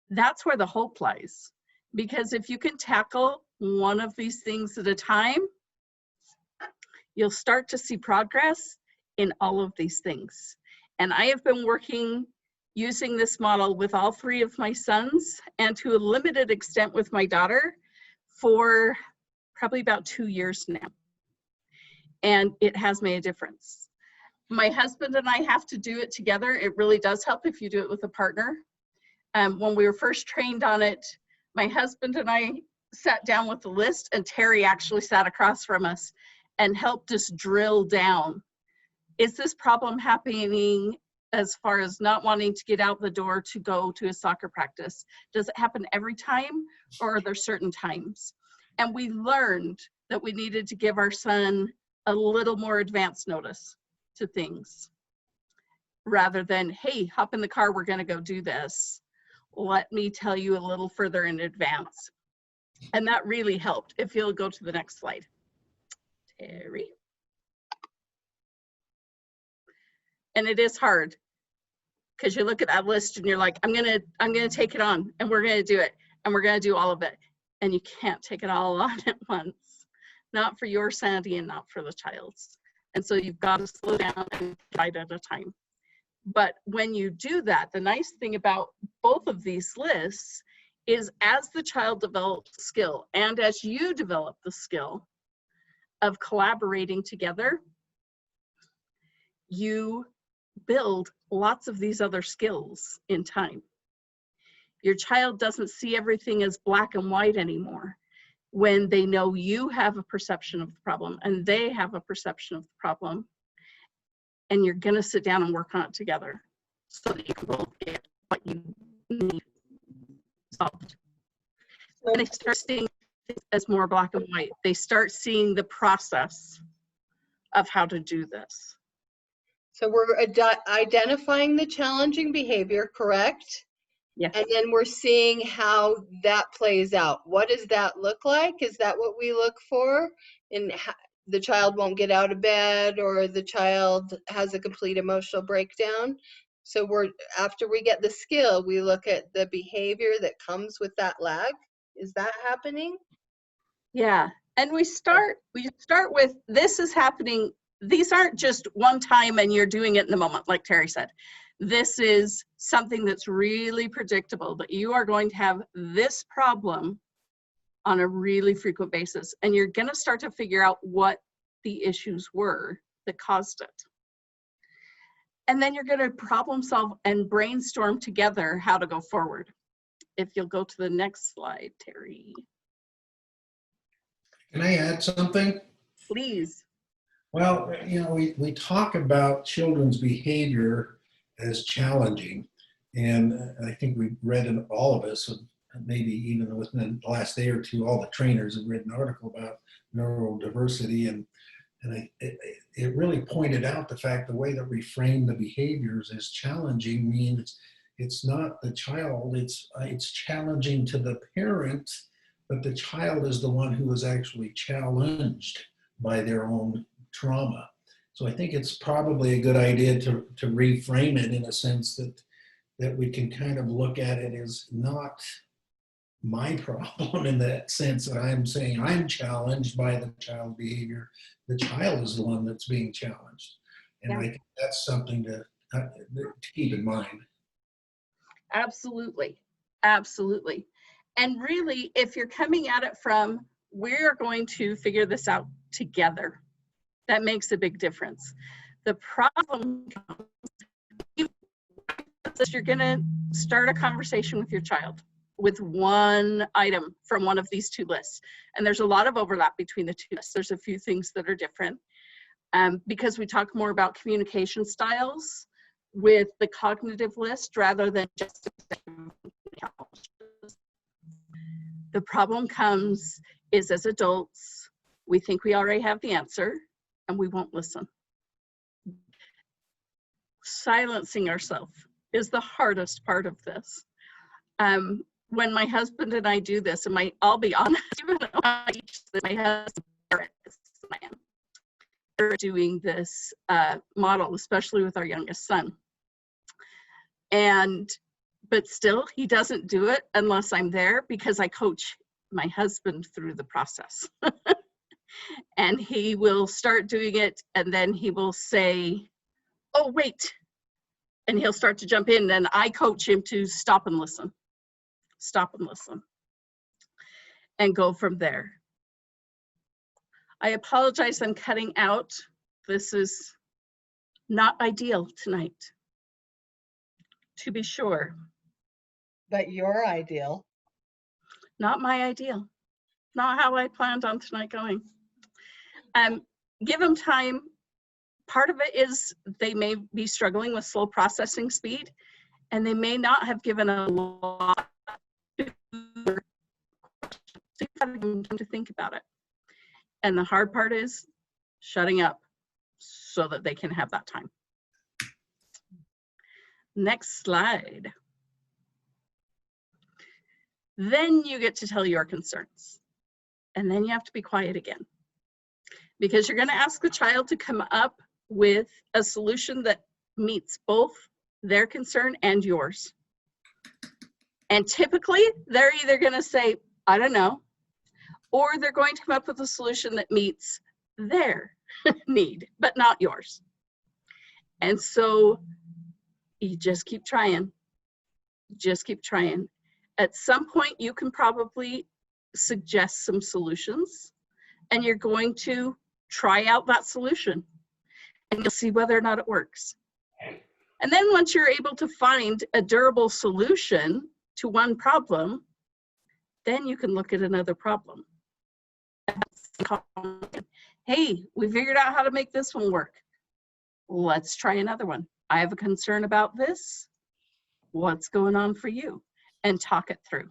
S2: that's where the hope lies. Because if you can tackle one of these things at a time, you'll start to see progress in all of these things. And I have been working using this model with all three of my sons, and to a limited extent with my daughter, for probably about 2 years now. And it has made a difference. My husband and I have to do it together. It really does help if you do it with a partner. When we were first trained on it, my husband and I sat down with the list, and Terri actually sat across from us and helped us drill down. Is this problem happening as far as not wanting to get out the door to go to a soccer practice? Does it happen every time, or are there certain times? And we learned that we needed to give our son a little more advance notice to things, rather than, hey, hop in the car, we're going to go do this. Let me tell you a little further in advance. And that really helped. If you'll go to the next slide, Terri. And it is hard, because you look at that list and you're like, I'm gonna take it on, and we're gonna do it, and we're gonna do all of it. And you can't take it all on at once, not for your sanity and not for the child's. And so you've got to slow down and bite at a time. But when you do that, the nice thing about both of these lists is, as the child develops skill, and as you develop the skill of collaborating together, you build lots of these other skills in time. Your child doesn't see everything as black and white anymore. when they know you have a perception of the problem and they have a perception of the problem, and you're going to sit down and work on it together so that you can both get what you need solved. And they start seeing things as more black and white. They start seeing the process of how to do this.
S3: So we're identifying the challenging behavior, correct?
S2: Yes.
S3: And then we're seeing how that plays out. What does that look like? Is that what we look for? And the child won't get out of bed, or the child has a complete emotional breakdown. So after we get the skill, we look at the behavior that comes with that lag. Is that happening?
S2: Yeah. And we start with, this is happening. These aren't just one time and you're doing it in the moment, like Terri said. This is something that's really predictable, that you are going to have this problem on a really frequent basis. And you're going to start to figure out what the issues were that caused it. And then you're going to problem solve and brainstorm together how to go forward. If you'll go to the next slide, Terri.
S1: Can I add something?
S2: Please.
S1: Well, we talk about children's behavior as challenging. And I think we've read, in all of us, maybe even within the last day or two, all the trainers have read an article about neurodiversity. And it really pointed out the fact the way that we frame the behaviors as challenging means it's not the child, it's challenging to the parent, but the child is the one who is actually challenged by their own trauma. So I think it's probably a good idea to reframe it in a sense that we can kind of look at it as not my problem, in that sense that I'm saying I'm challenged by the child behavior. The child is the one that's being challenged. And
S2: Yeah.
S1: I think that's something to keep in mind.
S2: Absolutely. Absolutely. And really, if you're coming at it from, we're going to figure this out together, that makes a big difference. The problem is you're going to start a conversation with your child with one item from one of these two lists. And there's a lot of overlap between the two lists. There's a few things that are different because we talk more about communication styles with the cognitive list rather than just the problem comes is, as adults, we think we already have the answer and we won't listen. Silencing ourselves is the hardest part of this. When my husband and I do this, and I'll be honest, even though I teach that my husband is a man, we're doing this model, especially with our youngest son. But still, he doesn't do it unless I'm there, because I coach my husband through the process. And he will start doing it, and then he will say, oh, wait. And he'll start to jump in, and I coach him to stop and listen, and go from there. I apologize, I'm cutting out. This is not ideal tonight, to be sure.
S3: But your ideal.
S2: Not my ideal. Not how I planned on tonight going. Give them time. Part of it is they may be struggling with slow processing speed, and they may not have given a lot to think about it. And the hard part is shutting up so that they can have that time. Next slide. Then you get to tell your concerns. And then you have to be quiet again, because you're going to ask the child to come up with a solution that meets both their concern and yours. And typically, they're either going to say, I don't know, or they're going to come up with a solution that meets their need, but not yours. And so you just keep trying. Just keep trying. At some point, you can probably suggest some solutions, and you're going to try out that solution, and you'll see whether or not it works. And then once you're able to find a durable solution to one problem, then you can look at another problem. Hey, we figured out how to make this one work. Let's try another one. I have a concern about this. What's going on for you? And talk it through.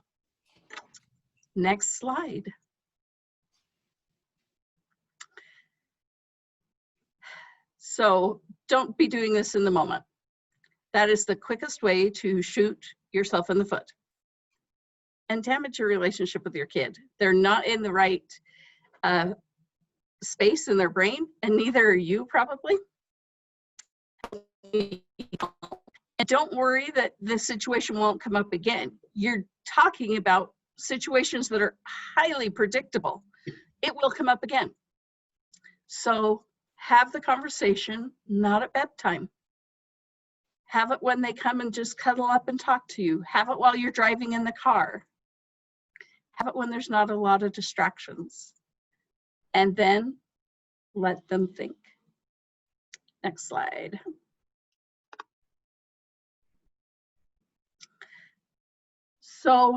S2: Next slide. So don't be doing this in the moment. That is the quickest way to shoot yourself in the foot and damage your relationship with your kid. They're not in the right space in their brain, and neither are you probably. And don't worry that this situation won't come up again. You're talking about situations that are highly predictable. It will come up again. So have the conversation, not at bedtime. Have it when they come and just cuddle up and talk to you. Have it while you're driving in the car. Have it when there's not a lot of distractions. And then let them think. Next slide. So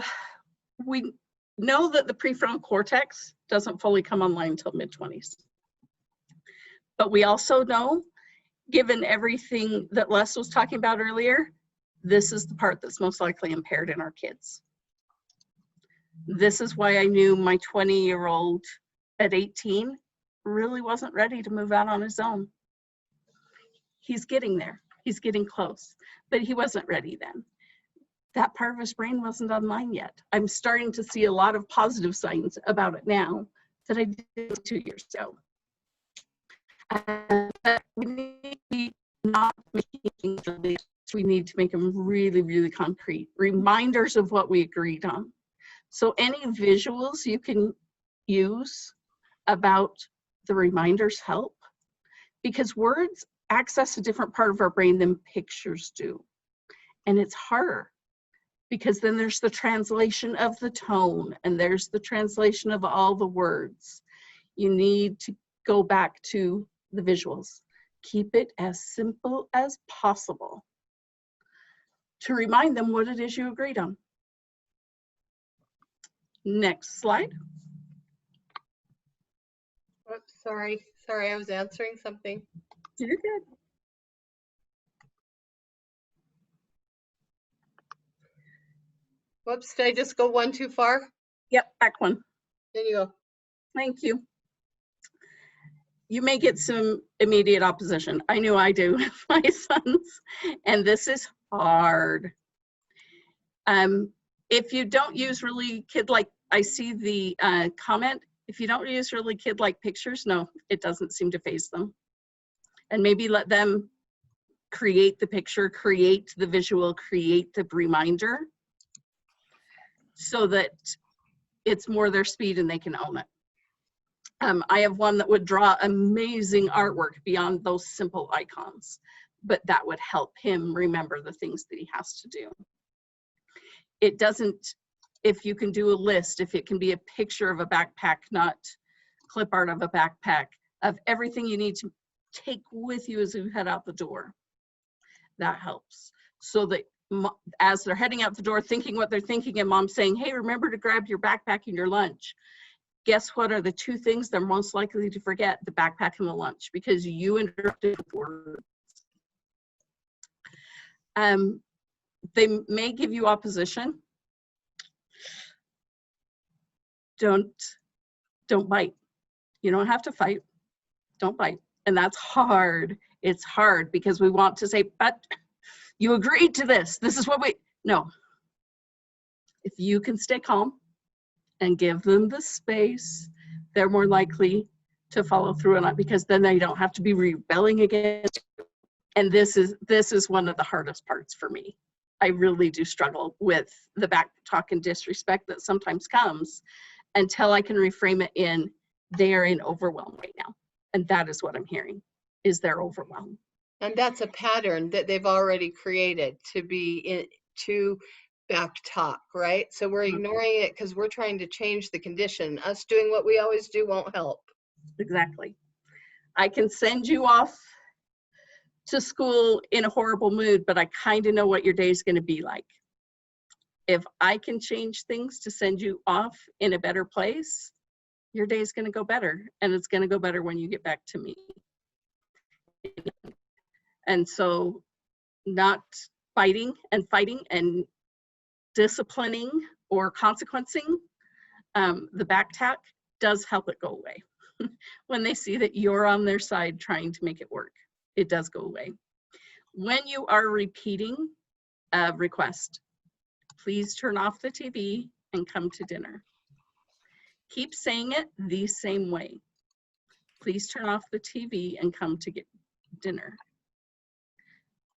S2: we know that the prefrontal cortex doesn't fully come online until mid-20s. But we also know, given everything that Les was talking about earlier, this is the part that's most likely impaired in our kids. This is why I knew my 20-year-old at 18 really wasn't ready to move out on his own. He's getting there. He's getting close, but he wasn't ready then. That part of his brain wasn't online yet. I'm starting to see a lot of positive signs about it now that I did 2 years ago. But we need to be not making things really, we need to make them really, really concrete. Reminders of what we agreed on. So any visuals you can use about the reminders help, because words access a different part of our brain than pictures do. And it's harder because then there's the translation of the tone and there's the translation of all the words. You need to go back to the visuals. Keep it as simple as possible to remind them what it is you agreed on. Next slide.
S3: Oops, sorry, I was answering something.
S2: You're good.
S3: Whoops, did I just go one too far?
S2: Yep, back one.
S3: There you go.
S2: Thank you. You may get some immediate opposition. I knew I do with my sons, and this is hard. If you don't use really kid-like, I see the comment, if you don't use really kid-like pictures, no, it doesn't seem to faze them. And maybe let them create the picture, create the visual, create the reminder so that it's more their speed and they can own it. I have one that would draw amazing artwork beyond those simple icons, but that would help him remember the things that he has to do. It doesn't, if you can do a list, if it can be a picture of a backpack, not clip art of a backpack, of everything you need to take with you as you head out the door, that helps. So that as they're heading out the door, thinking what they're thinking, and mom's saying, hey, remember to grab your backpack and your lunch. Guess what are the two things they're most likely to forget? The backpack and the lunch, because you interrupted with words. They may give you opposition. Don't bite. You don't have to fight. Don't bite. And that's hard. It's hard because we want to say, but you agreed to this. This is what we, no. If you can stay calm and give them the space, they're more likely to follow through on it, because then they don't have to be rebelling against you. And this is one of the hardest parts for me. I really do struggle with the back talk and disrespect that sometimes comes until I can reframe it in, they are in overwhelm right now. And that is what I'm hearing, is they're overwhelmed.
S3: And that's a pattern that they've already created to be in, to back talk, right? So we're ignoring it because we're trying to change the condition. Us doing what we always do won't help.
S2: Exactly. I can send you off to school in a horrible mood, but I kind of know what your day is going to be like. If I can change things to send you off in a better place, your day is going to go better, and it's going to go better when you get back to me. And so not fighting and disciplining or consequencing the back tack does help it go away. When they see that you're on their side trying to make it work, it does go away. When you are repeating a request, please turn off the TV and come to dinner. Keep saying it the same way. Please turn off the TV and come to get dinner.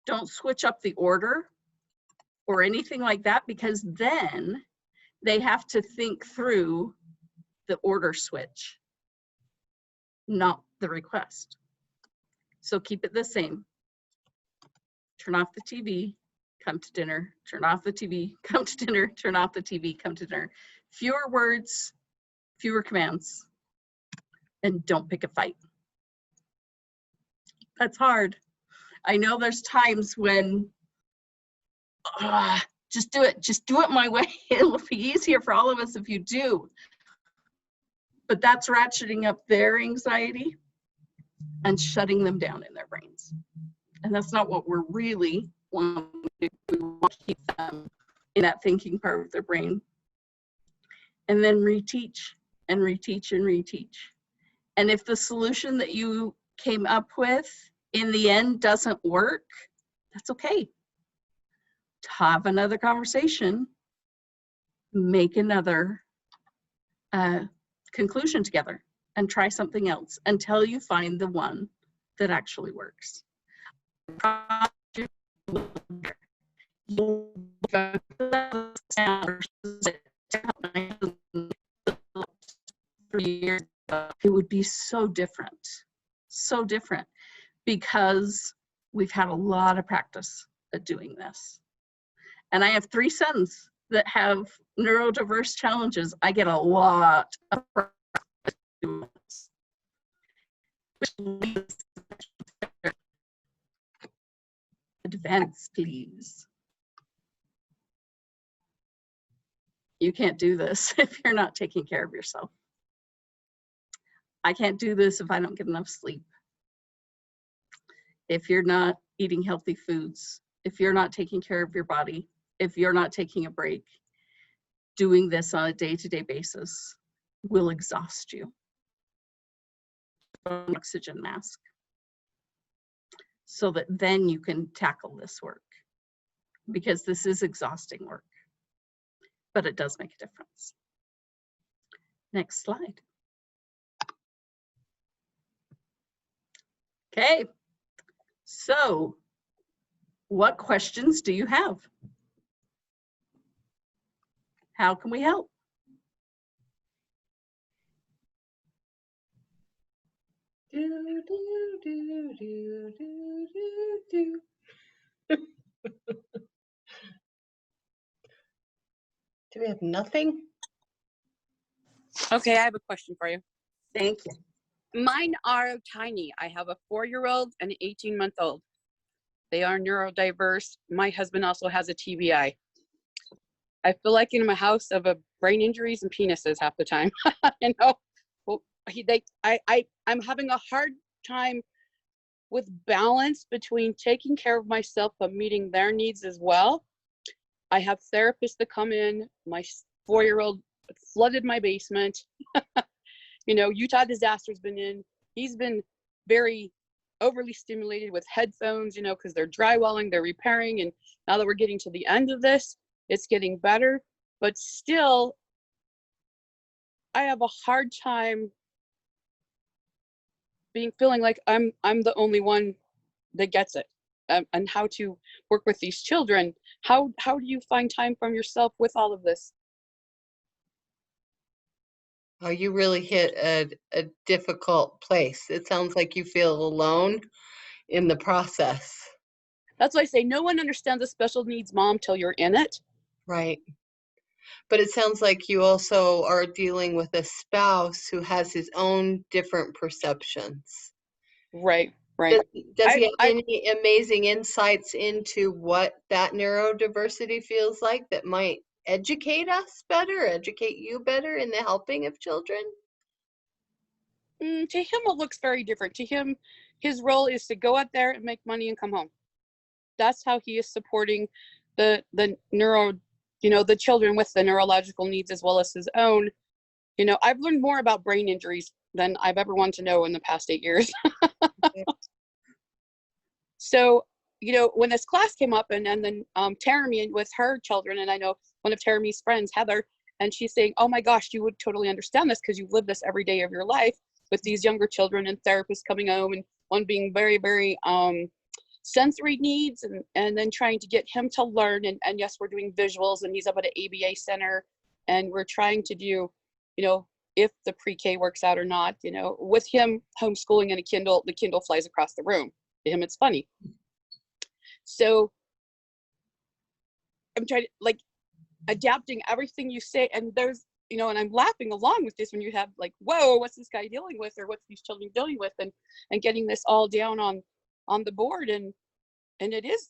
S2: Don't switch up the order or anything like that, because then they have to think through the order switch, not the request. So keep it the same. Turn off the TV, come to dinner. Turn off the TV, come to dinner. Turn off the TV, come to dinner. Fewer words, fewer commands, and don't pick a fight. That's hard. I know there's times when, just do it my way. It'll be easier for all of us if you do. But that's ratcheting up their anxiety and shutting them down in their brains. And that's not what we're really wanting to do. We want to keep them in that thinking part of their brain. And then reteach and reteach and reteach. And if the solution that you came up with in the end doesn't work, that's okay. Have another conversation, make another conclusion together, and try something else until you find the one that actually works. It would be so different, because we've had a lot of practice at doing this. And I have 3 sons that have neurodiverse challenges. I get a lot of practice doing this. Advance, please. You can't do this if you're not taking care of yourself. I can't do this if I don't get enough sleep. If you're not eating healthy foods, if you're not taking care of your body, if you're not taking a break, doing this on a day-to-day basis will exhaust you. An oxygen mask, so that then you can tackle this work, because this is exhausting work, but it does make a difference. Next slide. Okay, so what questions do you have? How can we help?
S3: Do, do, do, do, do, do, do. Do we have nothing?
S7: Okay, I have a question for you.
S2: Thank you.
S7: Mine are tiny. I have a 4-year-old and an 18-month-old. They are neurodiverse. My husband also has a TBI. I feel like in my house of brain injuries and penises half the time. You know, well, I'm having a hard time with balance between taking care of myself but meeting their needs as well. I have therapists that come in. My 4-year-old flooded my basement. You know, Utah Disaster's been in. He's been very overly stimulated with headphones, you know, because they're drywalling, they're repairing. And now that we're getting to the end of this, it's getting better. But still, I have a hard time feeling like I'm the only one that gets it. And how to work with these children. How do you find time from yourself with all of this?
S3: Oh, you really hit a difficult place. It sounds like you feel alone in the process.
S7: That's why I say no one understands a special needs mom till you're in it.
S3: Right. But it sounds like you also are dealing with a spouse who has his own different perceptions.
S7: Right, right.
S3: Does he have any amazing insights into what that neurodiversity feels like that might educate us better, educate you better in the helping of children?
S7: To him, it looks very different. To him, his role is to go out there and make money and come home. That's how he is supporting the neuro, the children with the neurological needs as well as his own. I've learned more about brain injuries than I've ever wanted to know in the past 8 years. So, when this class came up and then Terumi with her children, and I know one of Terumi's friends, Heather, and she's saying, oh my gosh, you would totally understand this because you've lived this every day of your life with these younger children and therapists coming home and one being very, very sensory needs and then trying to get him to learn. And yes, we're doing visuals and he's up at an ABA center and we're trying to do, if the pre-K works out or not, with him homeschooling and the Kindle flies across the room. To him, it's funny. So I'm trying to adapting everything you say, and there's, and I'm laughing along with this when you have whoa, what's this guy dealing with, or what's these children dealing with, and getting this all down on the board, and it is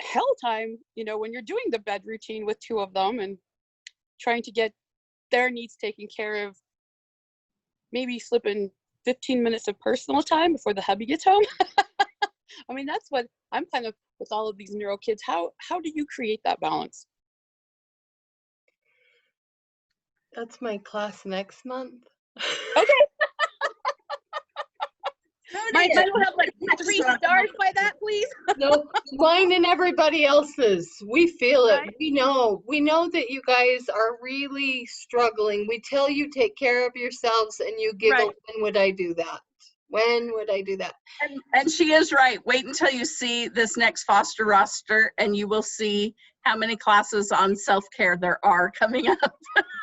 S7: hell time, when you're doing the bed routine with 2 of them and trying to get their needs taken care of, maybe slipping 15 minutes of personal time before the hubby gets home. I mean, that's what I'm kind of with all of these neuro kids. How do you create that balance?
S3: That's my class next month.
S7: Okay. Mine will have 3 stars by that, please.
S3: No, mine and everybody else's. We feel it.
S7: Right.
S3: We know that you guys are really struggling. We tell you take care of yourselves and you giggle,
S7: Right.
S3: When would I do that? When would I do that?
S2: And she is right. Wait until you see this next foster roster and you will see how many classes on self-care there are coming up.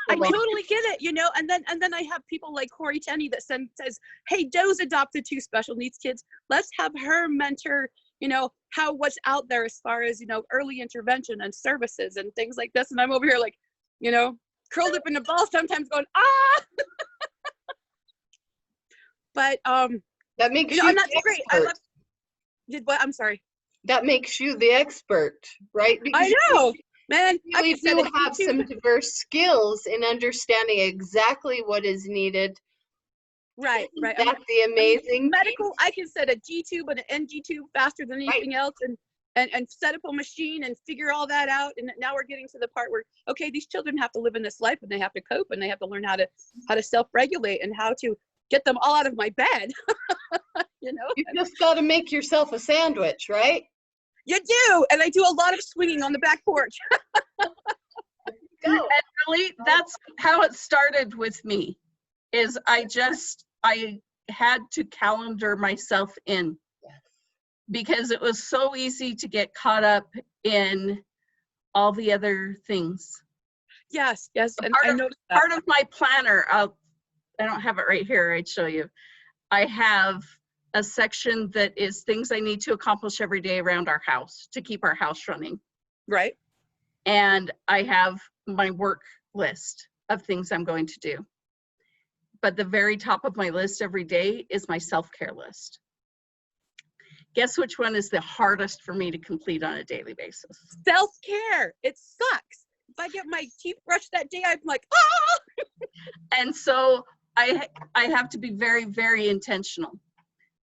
S7: I totally get it, and then I have people like Corey Tenney that says, hey, Doe's adopted 2 special needs kids. Let's have her mentor, what's out there as far as, early intervention and services and things like this. And I'm over here curled up in a ball sometimes going, ah. But
S3: that makes you
S7: I'm not
S3: the
S7: great.
S3: expert.
S7: I'm sorry.
S3: That makes you the expert, right? Because
S7: I know, man.
S3: you really do have some diverse skills in understanding exactly what is needed.
S7: Right.
S3: That's the amazing
S7: medical. I can set a G tube and an NG tube faster than anything else, and set up a machine and figure all that out. And now we're getting to the part where, okay, these children have to live in this life and they have to cope and they have to learn how to self-regulate and how to get them all out of my bed. You
S3: just got to make yourself a sandwich, right?
S7: You do, and I do a lot of swinging on the back porch.
S3: Go.
S2: And really, that's how it started with me. Is I had to calendar myself in, because it was so easy to get caught up in all the other things.
S7: Yes, and I noticed that.
S2: Part of my planner, I don't have it right here, I'd show you. I have a section that is things I need to accomplish every day around our house to keep our house running.
S7: Right.
S2: And I have my work list of things I'm going to do. But the very top of my list every day is my self-care list. Guess which one is the hardest for me to complete on a daily basis?
S7: Self-care. It sucks. If I get my teeth brushed that day, I'm like, ah!
S2: And so I have to be very, very intentional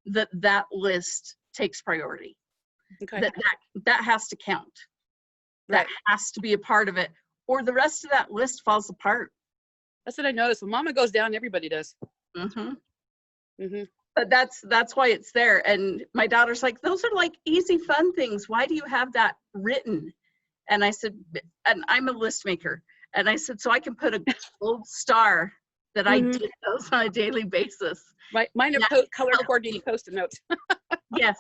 S2: that list takes priority.
S7: Okay.
S2: That has to count. That has to be a part of it, or the rest of that list falls apart.
S7: That's what I noticed. When Mama goes down, everybody does.
S2: But that's why it's there. And my daughter's like, those are like easy, fun things. Why do you have that written? And I said, and I'm a list maker. And I said, so I can put a gold star that I did those on a daily basis.
S7: Right. Mine are color coordinated Post-it notes.
S2: Yes.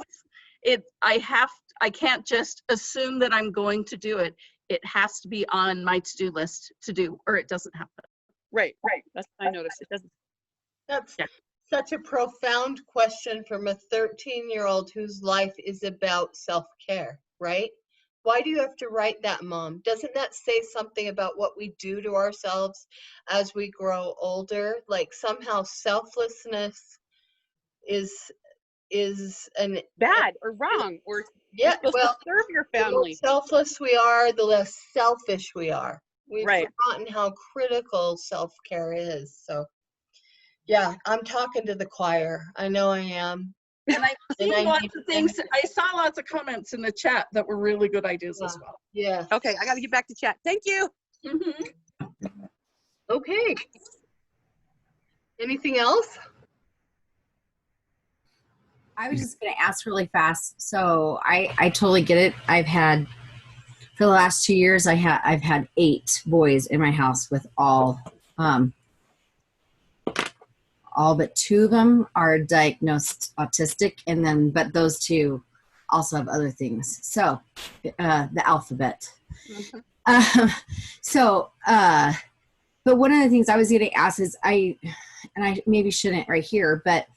S2: I can't just assume that I'm going to do it. It has to be on my to-do list to do, or it doesn't happen.
S7: Right. That's what I noticed. It doesn't.
S3: That's such a profound question from a 13-year-old whose life is about self-care, right? Why do you have to write that, Mom? Doesn't that say something about what we do to ourselves as we grow older? Like somehow selflessness is an
S7: bad or wrong, or
S3: yeah,
S7: you're supposed to serve your family.
S3: The more selfless we are, the less selfish we are. We've
S7: Right.
S3: forgotten how critical self-care is. So Yeah, I'm talking to the choir. I know I am.
S2: And I've
S3: And
S2: seen
S3: I
S2: lots
S3: need
S2: of things. I saw lots of comments in the chat that were really good ideas as well.
S3: Yeah.
S7: Okay, I got to get back to chat. Thank you.
S2: Mhm.
S3: Okay. Anything else?
S8: I was just going to ask really fast. So I totally get it. I've had, for the last 2 years, I've had 8 boys in my house with all but 2 of them are diagnosed autistic, and then but those 2 also have other things. So the alphabet.
S2: Mhm.
S8: But one of the things I was going to ask is I maybe shouldn't right here, but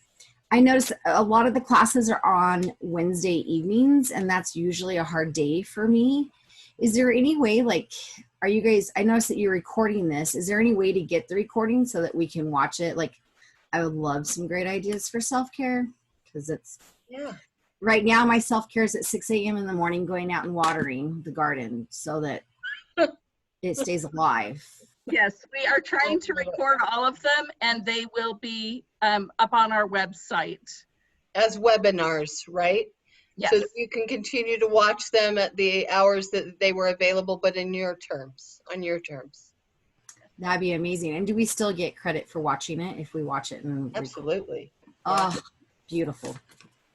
S8: I noticed a lot of the classes are on Wednesday evenings, and that's usually a hard day for me. Is there any way, like, are you guys, I noticed that you're recording this. Is there any way to get the recording so that we can watch it? Like, I would love some great ideas for self-care, because it's, right now my self-care is at 6 a.m. in the morning going out and watering the garden so that it stays alive.
S2: Yes, we are trying to record all of them, and they will be up on our website.
S3: As webinars, right?
S2: Yes.
S3: So that you can continue to watch them at the hours that they were available, but in your terms, on your terms.
S8: That'd be amazing. And do we still get credit for watching it if we watch it? And
S3: Absolutely.
S8: Oh, beautiful.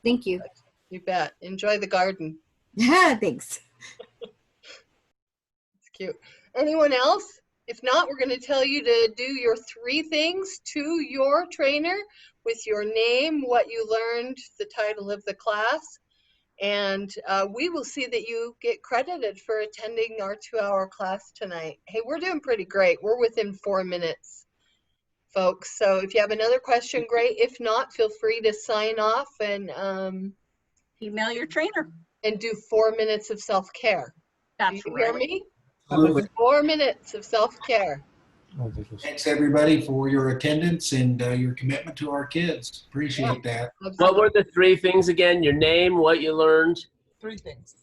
S8: Thank you.
S3: You bet. Enjoy the garden.
S8: Thanks.
S3: It's cute. Anyone else? If not, we're going to tell you to do your 3 things to your trainer with your name, what you learned, the title of the class, and we will see that you get credited for attending our 2-hour class tonight. Hey, we're doing pretty great. We're within 4 minutes, folks. So if you have another question, great. If not, feel free to sign off and
S2: email your trainer
S3: and do 4 minutes of self-care.
S2: That's
S3: Do you
S2: right.
S3: hear me?
S1: Absolutely.
S3: 4 minutes of self-care.
S1: Thanks, everybody, for your attendance and your commitment to our kids. Appreciate that.
S6: What were the 3 things again? Your name, what you learned?
S3: 3 things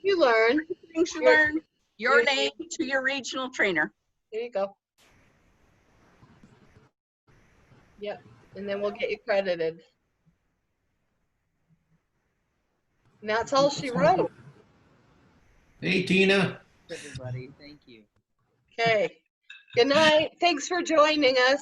S3: you learn.
S2: 3 things you learn, your name to your regional trainer.
S3: There you go. Yep, and then we'll get you credited. And that's all she wrote.
S1: Hey, Tina.
S9: Everybody, thank you.
S3: Okay. Good night. Thanks for joining us.